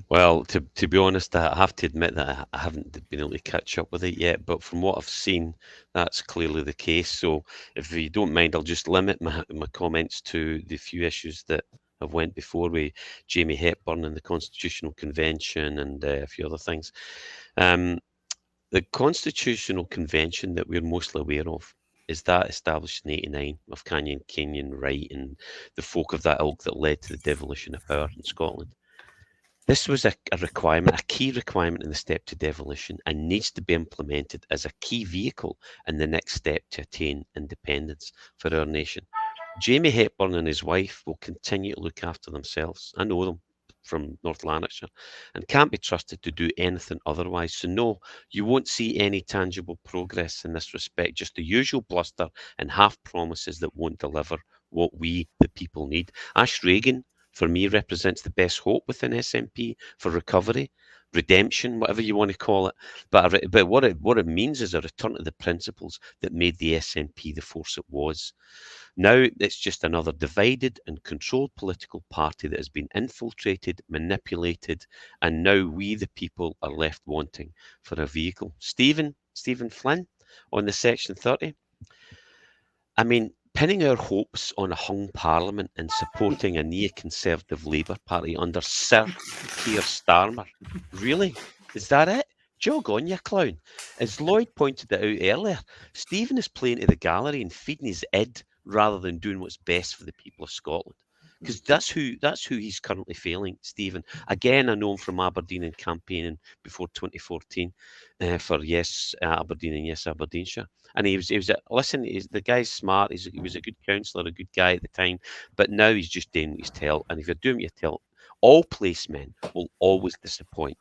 Well, to be honest, I have to admit that I haven't been able to catch up with it yet, but from what I've seen, that's clearly the case. So if you don't mind, I'll just limit my comments to the few issues that have went before with Jamie Hepburn and the Constitutional Convention and a few other things. The Constitutional Convention that we're mostly aware of is that established in '89 of Kenyon Wright and the folk of that ilk that led to the devolution of power in Scotland. This was a requirement, a key requirement in the step to devolution, and needs to be implemented as a key vehicle in the next step to attain independence for our nation. Jamie Hepburn and his wife will continue to look after themselves. I know them from North Lanarkshire and can't be trusted to do anything otherwise. So no, you won't see any tangible progress in this respect, just the usual bluster and half promises that won't deliver what we, the people, need. Ash Regan, for me, represents the best hope within SNP for recovery, redemption, whatever you want to call it. But what it means is a return to the principles that made the SNP the force it was. Now it's just another divided and controlled political party that has been infiltrated, manipulated, and now we, the people, are left wanting for a vehicle. Stephen Flynn on the Section 30. I mean, pinning our hopes on a hung parliament and supporting a neoconservative Labour Party under Sir Keir Starmer. Really? Is that it? Jog on, you clown. As Lloyd pointed it out earlier, Stephen is playing to the gallery and feeding his id rather than doing what's best for the people of Scotland. Because that's who he's currently failing, Stephen. Again, I know him from Aberdeen and campaigning before 2014 for Yes Aberdeen and Yes Aberdeenshire. And the guy's smart. He was a good councillor, a good guy at the time. But now he's just doing what he's told. And if you're doing what you tell, all placemen will always disappoint,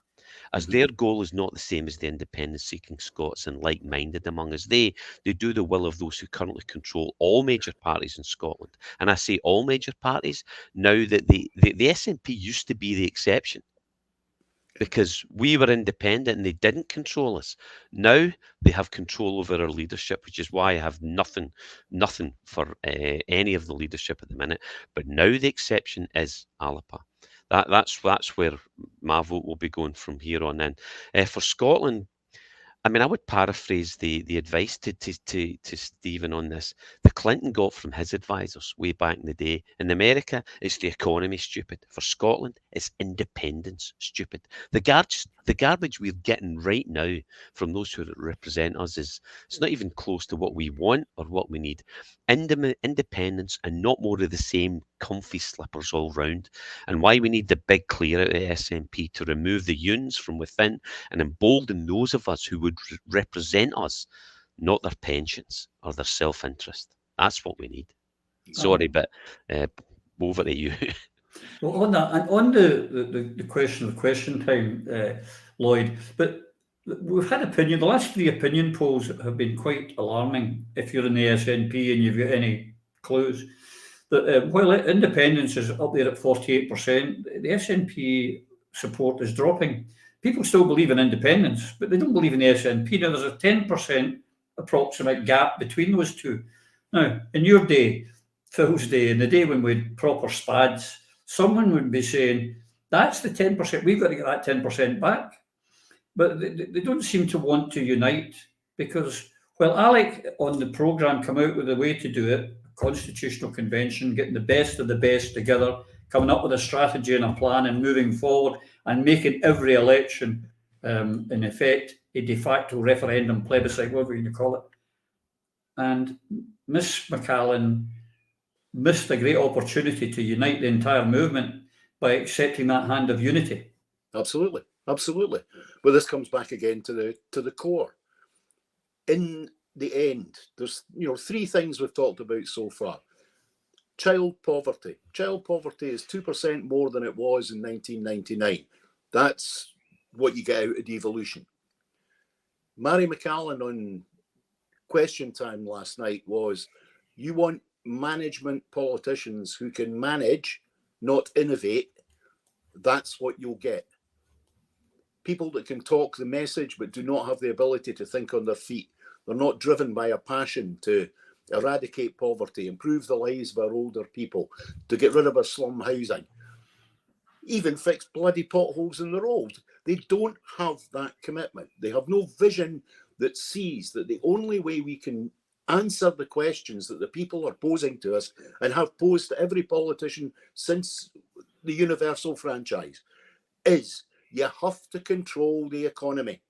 as their goal is not the same as the independence-seeking Scots and like-minded among us. They do the will of those who currently control all major parties in Scotland. And I say all major parties, now that the SNP used to be the exception, because we were independent and they didn't control us. Now they have control over our leadership, which is why I have nothing for any of the leadership at the minute. But now the exception is Alapa. That's where my vote will be going from here on in. For Scotland, I mean, I would paraphrase the advice to Stephen on this. The Clinton got from his advisors way back in the day. In America, it's the economy, stupid. For Scotland, it's independence, stupid. The garbage we're getting right now from those who represent us it's not even close to what we want or what we need. Independence and not more of the same comfy slippers all round. And why we need the big clear out of SNP to remove the yuns from within and embolden those of us who would represent us, not their pensions or their self-interest. That's what we need. Sorry, but over to you. Well, on that, and on the question of question time, Lloyd, but we've had opinion. The last 3 opinion polls have been quite alarming. If you're in the SNP and you've got any clues, that while independence is up there at 48%, the SNP support is dropping. People still believe in independence, but they don't believe in the SNP. Now, there's a 10% approximate gap between those two. Now, in your day, Phil's day, in the day when we had proper spads, someone would be saying, that's the 10%, we've got to get that 10% back. But they don't seem to want to unite, because while Alec on the programme come out with a way to do it, Constitutional Convention, getting the best of the best together, coming up with a strategy and a plan and moving forward and making every election, in effect, a de facto referendum, plebiscite, whatever you call it. And Miss McCallan missed a great opportunity to unite the entire movement by accepting that hand of unity. Absolutely. But this comes back again to the core. In the end, there's 3 things we've talked about so far. Child poverty. Child poverty is 2% more than it was in 1999. That's what you get out of devolution. Mary McCallan on Question Time last night was, you want management politicians who can manage, not innovate. That's what you'll get. People that can talk the message but do not have the ability to think on their feet. They're not driven by a passion to eradicate poverty, improve the lives of our older people, to get rid of our slum housing, even fix bloody potholes in the road. They don't have that commitment. They have no vision that sees that the only way we can answer the questions that the people are posing to us and have posed to every politician since the universal franchise, is you have to control the economy.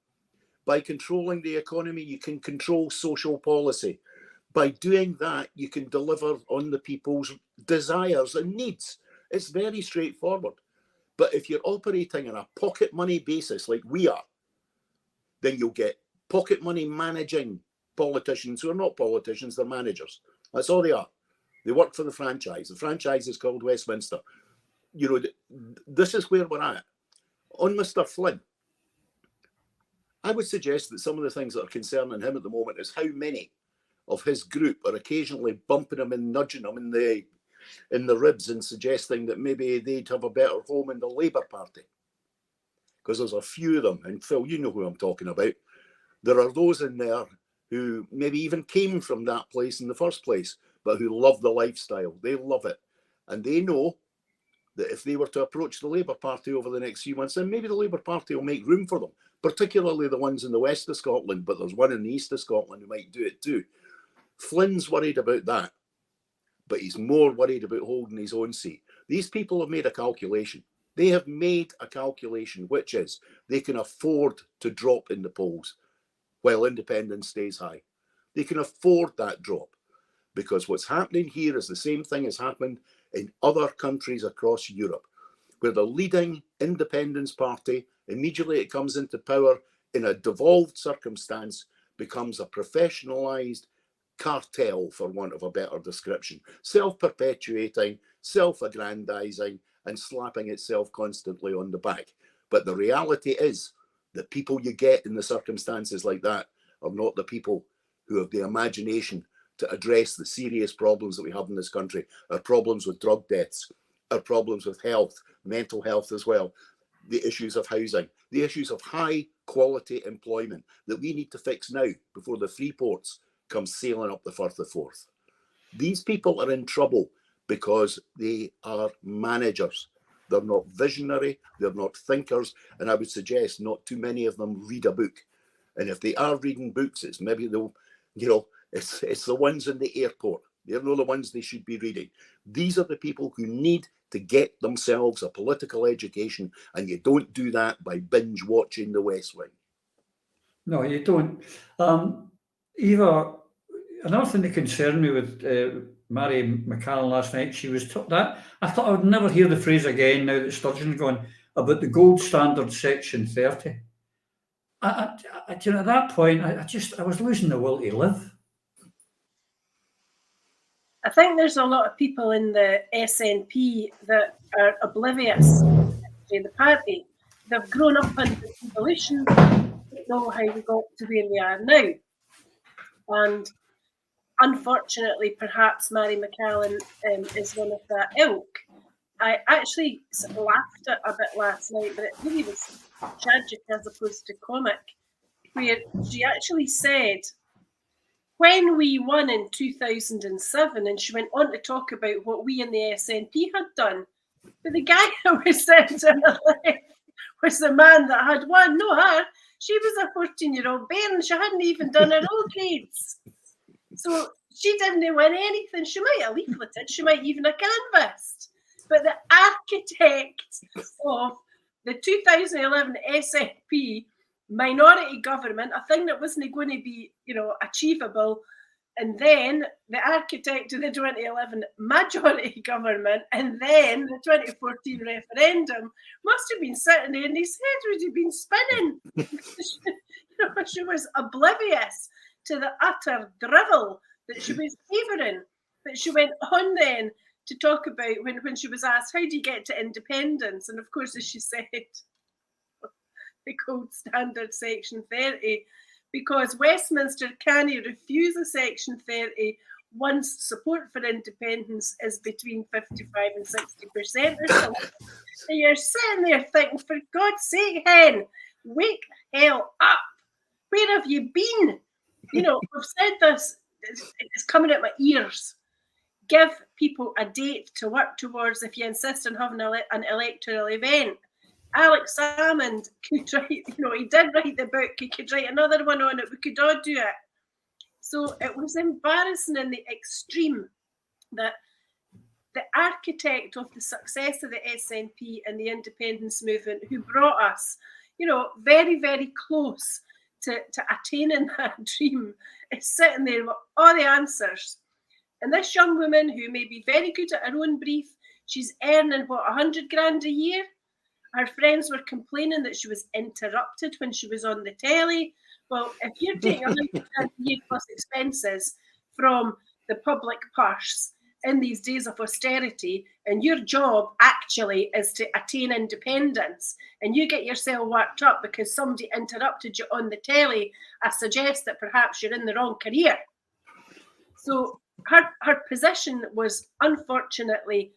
By controlling the economy, you can control social policy. By doing that, you can deliver on the people's desires and needs. It's very straightforward. But if you're operating on a pocket money basis like we are, then you'll get pocket money managing politicians who are not politicians, they're managers. That's all they are. They work for the franchise. The franchise is called Westminster. You know, this is where we're at. On Mr. Flynn, I would suggest that some of the things that are concerning him at the moment is how many of his group are occasionally bumping him and nudging him in the ribs and suggesting that maybe they'd have a better home in the Labour Party. Because there's a few of them, and Phil, you know who I'm talking about. There are those in there who maybe even came from that place in the first place, but who love the lifestyle. They love it. And they know that if they were to approach the Labour Party over the next few months, then maybe the Labour Party will make room for them, particularly the ones in the west of Scotland, but there's one in the east of Scotland who might do it too. Flynn's worried about that, but he's more worried about holding his own seat. These people have made a calculation. They have made a calculation, which is they can afford to drop in the polls while independence stays high. They can afford that drop because what's happening here is the same thing has happened in other countries across Europe, where the leading independence party, immediately it comes into power in a devolved circumstance, becomes a professionalized cartel, for want of a better description, self-perpetuating, self-aggrandizing, and slapping itself constantly on the back. But the reality is that people you get in the circumstances like that are not the people who have the imagination to address the serious problems that we have in this country, our problems with drug deaths, our problems with health, mental health as well, the issues of housing, the issues of high quality employment that we need to fix now before the free ports come sailing up the Firth of Forth. These people are in trouble because they are managers. They're not visionary, they're not thinkers, and I would suggest not too many of them read a book. And if they are reading books, it's maybe they'll, you know, it's the ones in the airport. They're not the ones they should be reading. These are the people who need to get themselves a political education, and you don't do that by binge watching The West Wing. No, you don't. Eva, another thing that concerned me with Mary McCallum last night, she was that I thought I would never hear the phrase again now that Sturgeon's gone about the gold standard section 30. You know, at that point, I was losing the will to live. I think there's a lot of people in the SNP that are oblivious to the party. They've grown up under evolution, don't know how we got to where we are now. And unfortunately, perhaps Mary McCallum is one of that ilk. I actually laughed at a bit last night, but it really was tragic as opposed to comic, where she actually said, when we won in 2007, and she went on to talk about what we in the SNP had done, but the guy who was sent to the left was the man that had won, no her. She was a 14-year-old bairn, she hadn't even done her old grades. So she didn't win anything. She might have leafleted, she might even have canvassed. But the architect of the 2011 SNP minority government, a thing that wasn't going to be, you know, achievable, and then the architect of the 2011 majority government, and then the 2014 referendum must have been sitting there, and his head would have been spinning. You know, she was oblivious to the utter drivel that she was favouring. But she went on then to talk about when she was asked, how do you get to independence? And of course, as she said, the gold standard section 30, because Westminster can't refuse a section 30 once support for independence is between 55 and 60% or something. And you're sitting there thinking, for God's sake, Hen, wake hell up. Where have you been? You know, I've said this, it's coming at my ears. Give people a date to work towards if you insist on having an electoral event. Alex Salmond could write, you know, he did write the book, he could write another one on it, we could all do it. So it was embarrassing in the extreme that the architect of the success of the SNP and the independence movement, who brought us, you know, very, very close to attaining that dream, is sitting there with all the answers. And this young woman, who may be very good at her own brief, she's earning, what, 100 grand a year? Her friends were complaining that she was interrupted when she was on the telly. Well, if you're taking 100 grand a year plus expenses from the public purse in these days of austerity, and your job actually is to attain independence, and you get yourself worked up because somebody interrupted you on the telly, I suggest that perhaps you're in the wrong career. So her position was, unfortunately,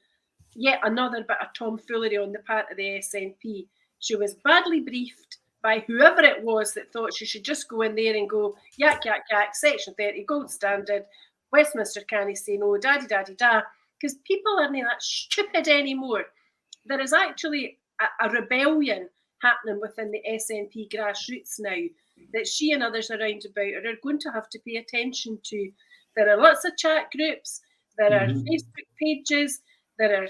yet another bit of tomfoolery on the part of the SNP. She was badly briefed by whoever it was that thought she should just go in there and go, yak, yak, yak, Section 30, gold standard, Westminster can't say no, da-di-da-di-da, because people aren't that stupid anymore. There is actually a rebellion happening within the SNP grassroots now that she and others around about are going to have to pay attention to. There are lots of chat groups, there are Facebook pages, there are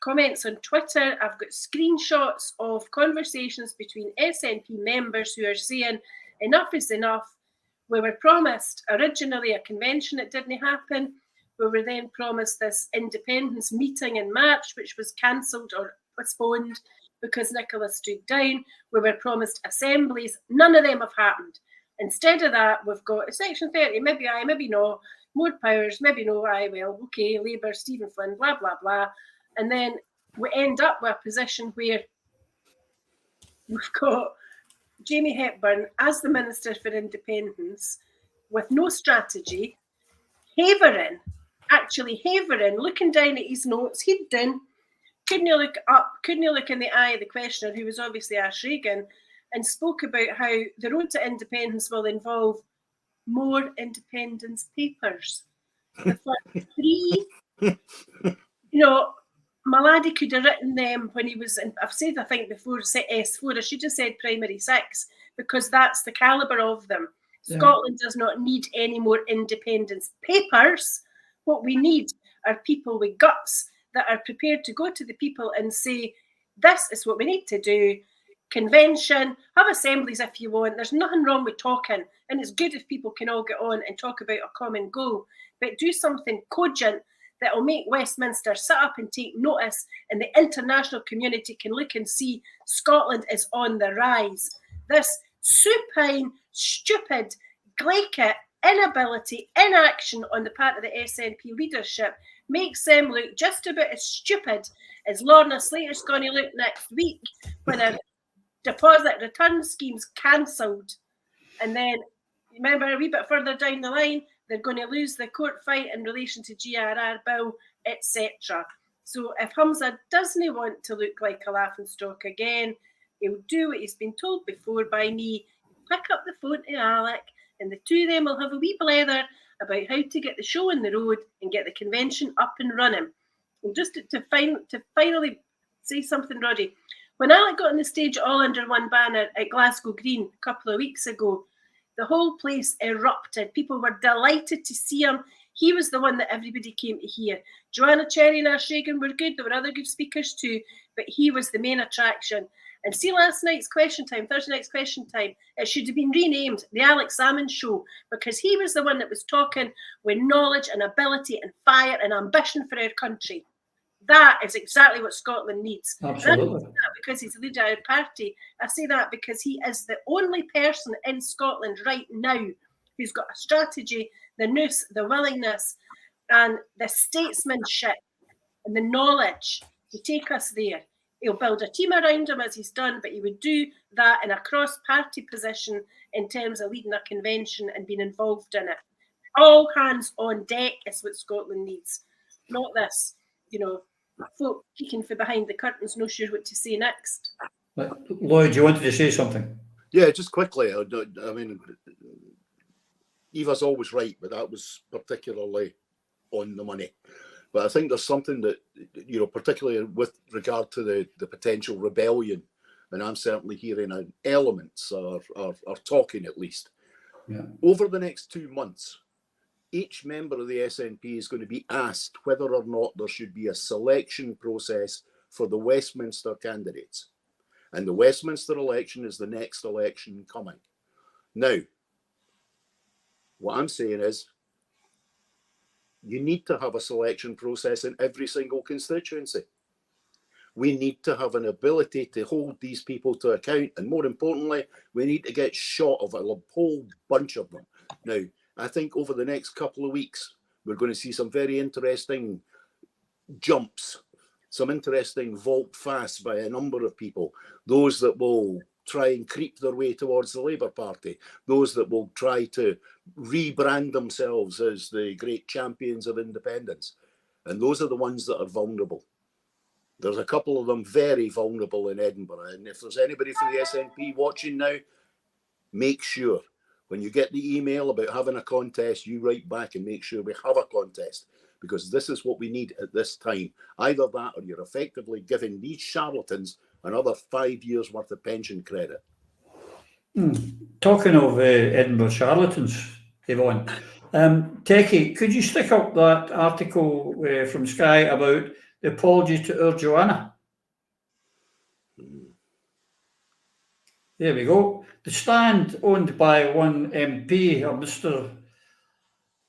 comments on Twitter. I've got screenshots of conversations between SNP members who are saying enough is enough. We were promised originally a convention that didn't happen. We were then promised this independence meeting in March, which was cancelled or postponed because Nicola stood down. We were promised assemblies. None of them have happened. Instead of that, we've got Section 30, maybe aye, maybe no, more powers, maybe no, aye, well, okay, Labour, Stephen Flynn, blah, blah, blah. And then we end up with a position where we've got Jamie Hepburn as the Minister for Independence with no strategy, havering, looking down at his notes, he'd done, couldn't you look up, couldn't you look in the eye of the questioner, who was obviously Ash Regan, and spoke about how the road to independence will involve more independence papers. The first three, you know, my laddie could have written them when he was in, I've said, I think before, S4, I should have said primary 6, because that's the calibre of them. Yeah. Scotland does not need any more independence papers. What we need are people with guts that are prepared to go to the people and say, this is what we need to do. Convention, have assemblies if you want. There's nothing wrong with talking, and it's good if people can all get on and talk about a common goal, but do something cogent that will make Westminster sit up and take notice, and the international community can look and see Scotland is on the rise. This supine, stupid, glaikit inability, inaction on the part of the SNP leadership makes them look just about as stupid as Lorna Slater's going to look next week when her deposit return scheme's cancelled. And then, remember, a wee bit further down the line, they're going to lose the court fight in relation to GRR bill, etc. So if Humza doesn't want to look like a laughingstock again, he'll do what he's been told before by me. Pick up the phone to Alec, and the two of them will have a wee blether about how to get the show on the road and get the convention up and running. And just to finally say something, Roddy, when Alec got on the stage all under one banner at Glasgow Green a couple of weeks ago, the whole place erupted. People were delighted to see him. He was the one that everybody came to hear. Joanna Cherry and Ash Regan were good. There were other good speakers too, but he was the main attraction. And see last night's Question Time, Thursday night's Question Time, it should have been renamed the Alex Salmon Show, because he was the one that was talking with knowledge and ability and fire and ambition for our country. That is exactly what Scotland needs. Absolutely. I don't say that because he's the leader of our party. I say that because he is the only person in Scotland right now who's got a strategy, the nous, the willingness, and the statesmanship and the knowledge to take us there. He'll build a team around him as he's done, but he would do that in a cross-party position in terms of leading a convention and being involved in it. All hands on deck is what Scotland needs, not this, folk peeking from behind the curtains, no sure what to say next. Lloyd, you wanted to say something? Yeah, just quickly. I mean, Eva's always right, but that was particularly on the money. But I think there's something that, particularly with regard to the potential rebellion, and I'm certainly hearing elements or talking at least, Yeah. Over the next 2 months, each member of the SNP is going to be asked whether or not there should be a selection process for the Westminster candidates. And the Westminster election is the next election coming. Now, what I'm saying is, you need to have a selection process in every single constituency. We need to have an ability to hold these people to account. And more importantly, we need to get shot of a whole bunch of them. Now, I think over the next couple of weeks, we're going to see some very interesting jumps, some interesting vault fast by a number of people. Those that will try and creep their way towards the Labour Party, those that will try to rebrand themselves as the great champions of independence. And those are the ones that are vulnerable. There's a couple of them very vulnerable in Edinburgh. And if there's anybody from the SNP watching now, make sure when you get the email about having a contest, you write back and make sure we have a contest, because this is what we need at this time. Either that or you're effectively giving these charlatans another 5 years worth of pension credit. Talking of Edinburgh charlatans, Yvonne, Techie, could you stick up that article from Sky about the apology to our Joanna? There we go. The Stand, owned by one MP, or Mr.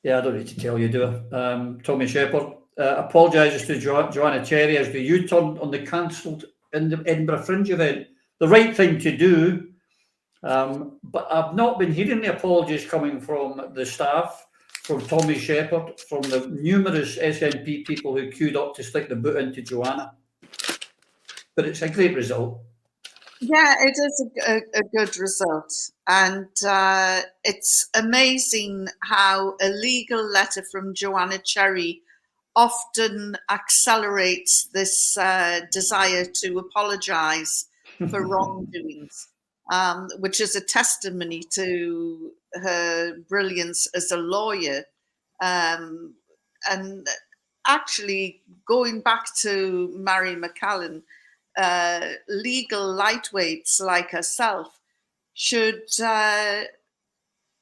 Yeah, I don't need to tell you, do I? Tommy Shepherd, apologises to Joanna Cherry as the U-turn on the cancelled Edinburgh Fringe event. The right thing to do, but I've not been hearing the apologies coming from the staff, from Tommy Shepherd, from the numerous SNP people who queued up to stick the boot into Joanna. But it's a great result. Yeah, it is a good result. And it's amazing how a legal letter from Joanna Cherry often accelerates this desire to apologise for wrongdoings, which is a testimony to her brilliance as a lawyer. And actually, going back to Mary McCallan, legal lightweights like herself should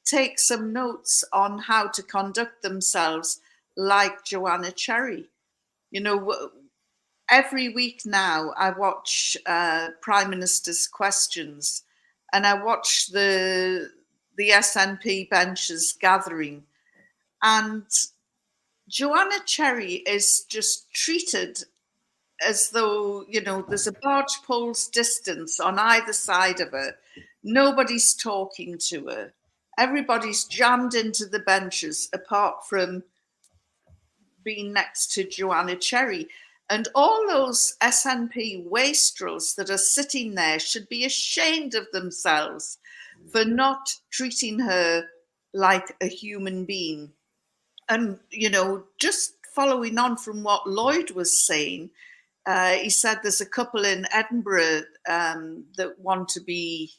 take some notes on how to conduct themselves like Joanna Cherry. You know, every week now I watch Prime Minister's Questions, and I watch the SNP benches gathering, and Joanna Cherry is just treated as though, you know, there's a barge pole's distance on either side of her. Nobody's talking to her. Everybody's jammed into the benches apart from being next to Joanna Cherry. And all those SNP wastrels that are sitting there should be ashamed of themselves for not treating her like a human being. And, you know, just following on from what Lloyd was saying, he said there's a couple in Edinburgh that want to be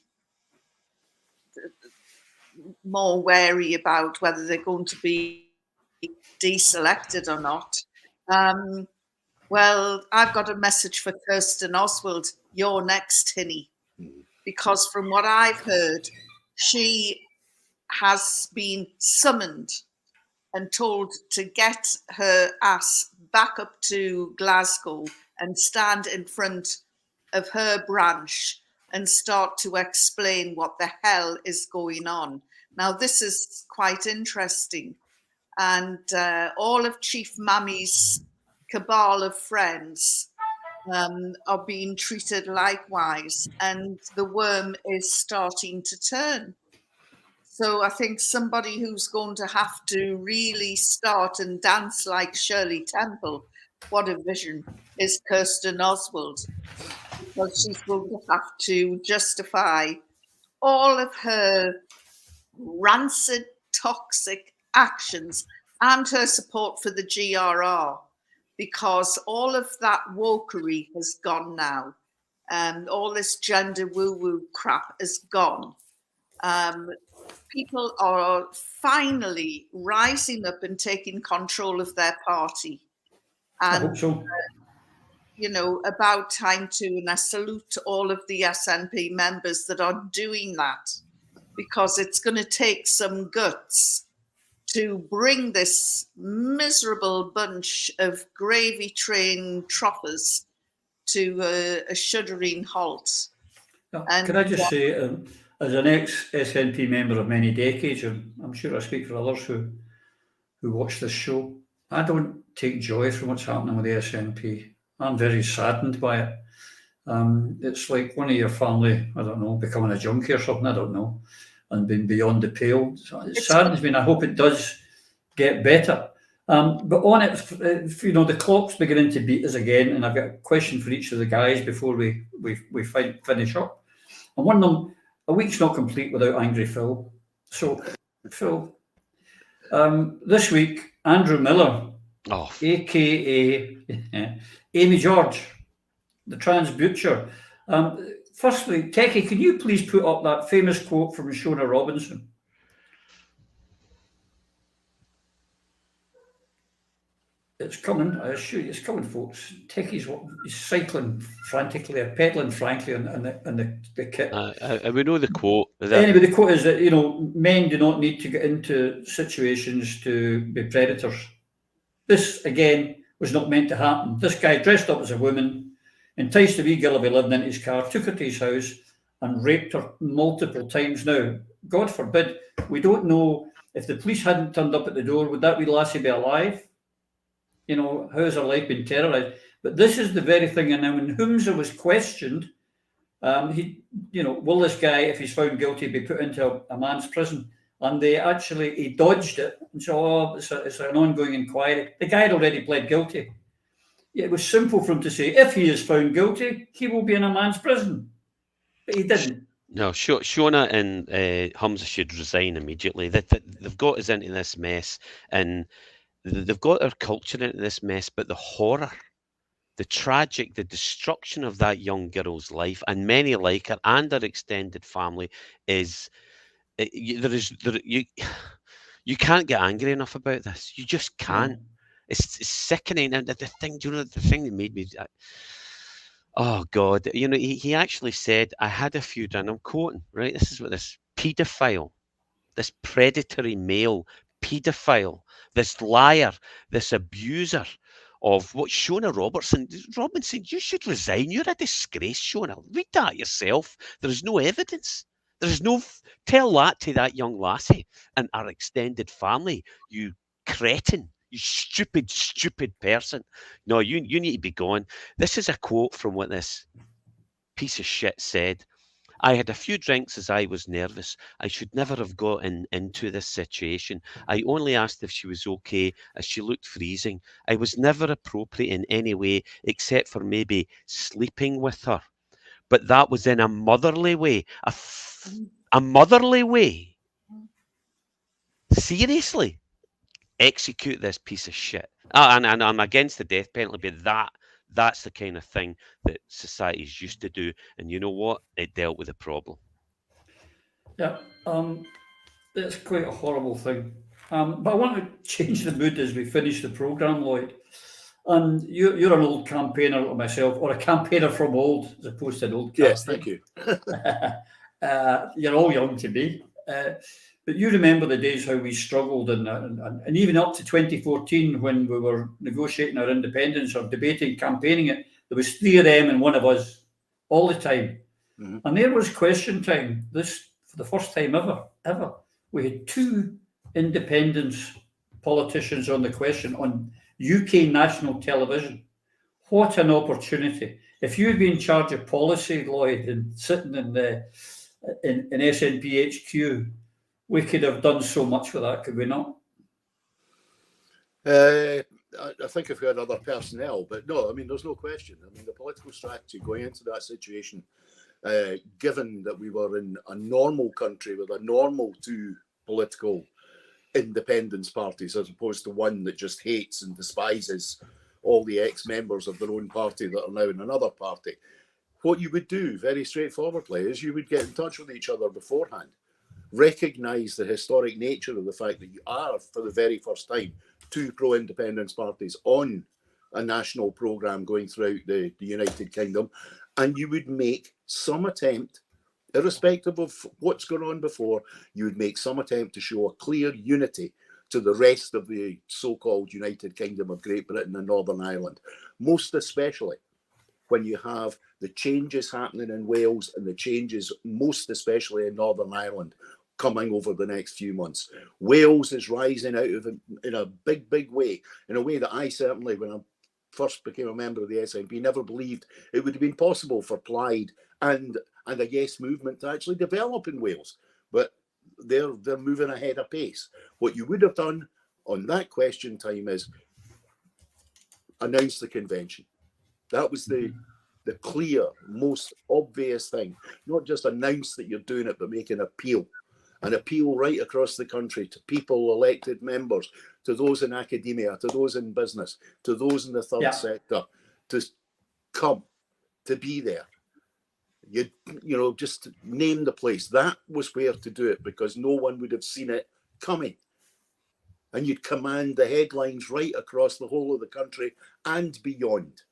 more wary about whether they're going to be deselected or not. Well, I've got a message for Kirsten Oswald. You're next, Hinny. Because from what I've heard, she has been summoned and told to get her ass back up to Glasgow and stand in front of her branch and start to explain what the hell is going on. Now, this is quite interesting. And all of Chief Mammy's cabal of friends are being treated likewise. And the worm is starting to turn. So I think somebody who's going to have to really start and dance like Shirley Temple, what a vision, is Kirsten Oswald. Because she's going to have to justify all of her rancid, toxic actions and her support for the GRR, because all of that wokery has gone now. All this gender woo-woo crap is gone. People are finally rising up and taking control of their party. And, I hope so. You know, about time too. And I salute all of the SNP members that are doing that. because it's going to take some guts to bring this miserable bunch of gravy-trained trotters to a shuddering halt. And could I just say, as an ex-SNP member of many decades, and I'm sure I speak for others who watch this show, I don't take joy from what's happening with the SNP. I'm very saddened by it. It's like one of your family, I don't know, becoming a junkie or something, I don't know, and being beyond the pale. It saddens me, and I hope it does get better. But on it, the clock's beginning to beat us again, and I've got a question for each of the guys before we finish up. And one of them, a week's not complete without Angry Phil. So, Phil, this week, Andrew Miller, aka Amy George, the trans butcher. Firstly, Techie, can you please put up that famous quote from Shona Robinson? It's coming, I assure you, it's coming, folks. Techie's cycling frantically, or pedaling frankly on the kit. We know the quote. Anyway, the quote is that, men do not need to get into situations to be predators. This, again, was not meant to happen. This guy dressed up as a woman, enticed a wee girl away living in his car, took her to his house and raped her multiple times. Now, God forbid, we don't know if the police hadn't turned up at the door, would that wee lassie be alive? How's her life been terrorised? But this is the very thing. And now when Humza was questioned, will this guy, if he's found guilty, be put into a man's prison? And he dodged it and said, it's an ongoing inquiry. The guy had already pled guilty. It was simple for him to say, if he is found guilty, he will be in a man's prison. But he didn't. No, Shona and Humza should resign immediately. They've got us into this mess, and they've got our culture into this mess, but the horror, the tragic, the destruction of that young girl's life, and many like her and her extended family, is you can't get angry enough about this. You just can't. It's sickening. And the thing that made me, oh God, he actually said, I had a few, and I'm quoting, right? This is what this paedophile, this predatory male paedophile, this liar, this abuser of what Shona Robinson, you should resign. You're a disgrace, Shona. Read that yourself. There is no evidence. There is no, tell that to that young lassie and our extended family, you cretin, you stupid, stupid person. No, you need to be gone. This is a quote from what this piece of shit said. I had a few drinks as I was nervous. I should never have gotten into this situation. I only asked if she was okay as she looked freezing. I was never appropriate in any way except for maybe sleeping with her. But that was in a motherly way. A motherly way. Seriously. Execute this piece of shit. And I'm against the death penalty, but that's the kind of thing that society's used to do. And you know what? It dealt with the problem. Yeah, it's quite a horrible thing. But I want to change the mood as we finish the programme, Lloyd. And you're an old campaigner like myself, or a campaigner from old, as opposed to an old campaigner. Yes, thank you. You're all young to me. But you remember the days how we struggled, and even up to 2014 when we were negotiating our independence or debating, campaigning it, there was 3 of them and one of us all the time. Mm-hmm. And there was question time. This, for the first time ever, we had 2 independence politicians on the question on UK national television. What an opportunity. If you'd been in charge of policy, Lloyd, and sitting in SNP HQ, we could have done so much with that, could we not? I think if we had other personnel, but no, I mean, there's no question. I mean, the political strategy going into that situation, given that we were in a normal country with a normal 2 political independence parties, as opposed to one that just hates and despises all the ex-members of their own party that are now in another party. What you would do, very straightforwardly, is you would get in touch with each other beforehand, recognise the historic nature of the fact that you are, for the very first time, 2 pro-independence parties on a national programme going throughout the United Kingdom, and you would make some attempt irrespective of what's gone on before, you would make some attempt to show a clear unity to the rest of the so-called United Kingdom of Great Britain and Northern Ireland, most especially when you have the changes happening in Wales and the changes most especially in Northern Ireland coming over the next few months. Wales is rising out of it in a big way, in a way that I certainly, when I first became a member of the SNP, never believed it would have been possible for Plaid and a Yes movement to actually develop in Wales. But they're moving ahead apace. What you would have done on that question time is announce the convention. That was the clear, most obvious thing. Not just announce that you're doing it, but make an appeal right across the country to people, elected members, to those in academia, to those in business, to those in the third sector, to come, to be there. You know, just name the place. That was where to do it, because no one would have seen it coming. And you'd command the headlines right across the whole of the country and beyond.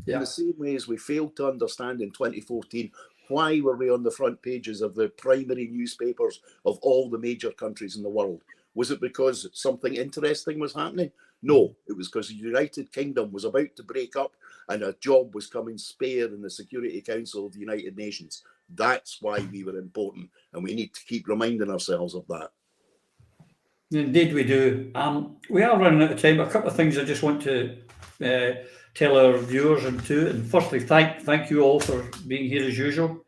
In the same way as we failed to understand in 2014, why were we on the front pages of the primary newspapers of all the major countries in the world? Was it because something interesting was happening? No, it was because the United Kingdom was about to break up and a job was coming spare in the Security Council of the United Nations. That's why we were important, and we need to keep reminding ourselves of that. Indeed we do. We are running out of time. A couple of things I just want to tell our viewers and firstly, thank you all for being here as usual.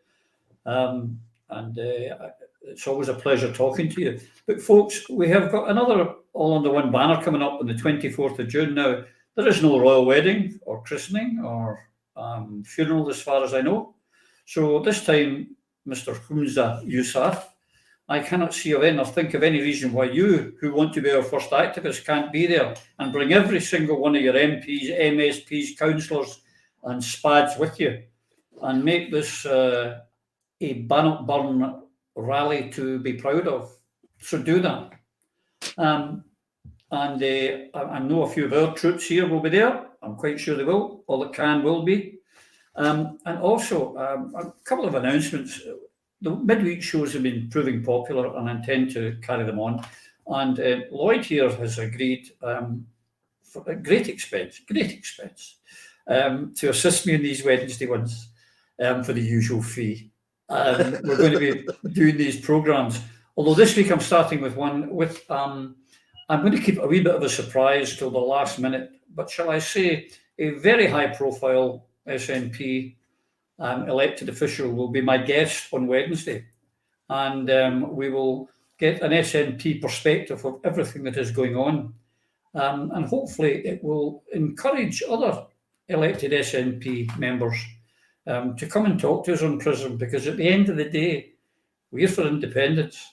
It's always a pleasure talking to you. But folks, we have got another All Under One banner coming up on the 24th of June. Now, there is no royal wedding or christening or funeral as far as I know. So this time, Mr. Humza Yousaf, I cannot see of any or think of any reason why you, who want to be our first activists, can't be there and bring every single one of your MPs, MSPs, councillors and SPADs with you and make this a burn rally to be proud of. So do that. I know a few of our troops here will be there. I'm quite sure they will. All that can will be. And also a couple of announcements. The midweek shows have been proving popular and I intend to carry them on. And Lloyd here has agreed, for a great expense, to assist me in these Wednesday ones for the usual fee. We're going to be doing these programmes. Although this week I'm starting with one with, I'm going to keep a wee bit of a surprise till the last minute, but shall I say a very high profile SNP elected official will be my guest on Wednesday, and we will get an SNP perspective of everything that is going on, and hopefully it will encourage other elected SNP members to come and talk to us on Prism, because at the end of the day, we're for independence.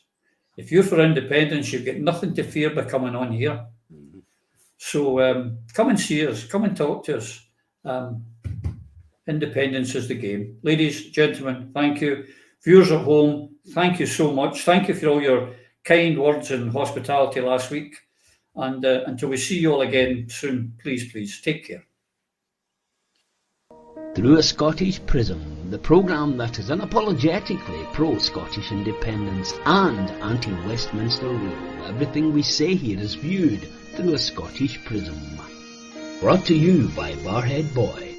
If you're for independence, you've got nothing to fear by coming on here. So come and see us, come and talk to us. Independence is the game. Ladies, gentlemen, thank you. Viewers at home, thank you so much. Thank you for all your kind words and hospitality last week. And until we see you all again soon, please take care. Through a Scottish Prism, the programme that is unapologetically pro-Scottish independence and anti-Westminster rule. Everything we say here is viewed through a Scottish prism. Brought to you by Barhead Boy.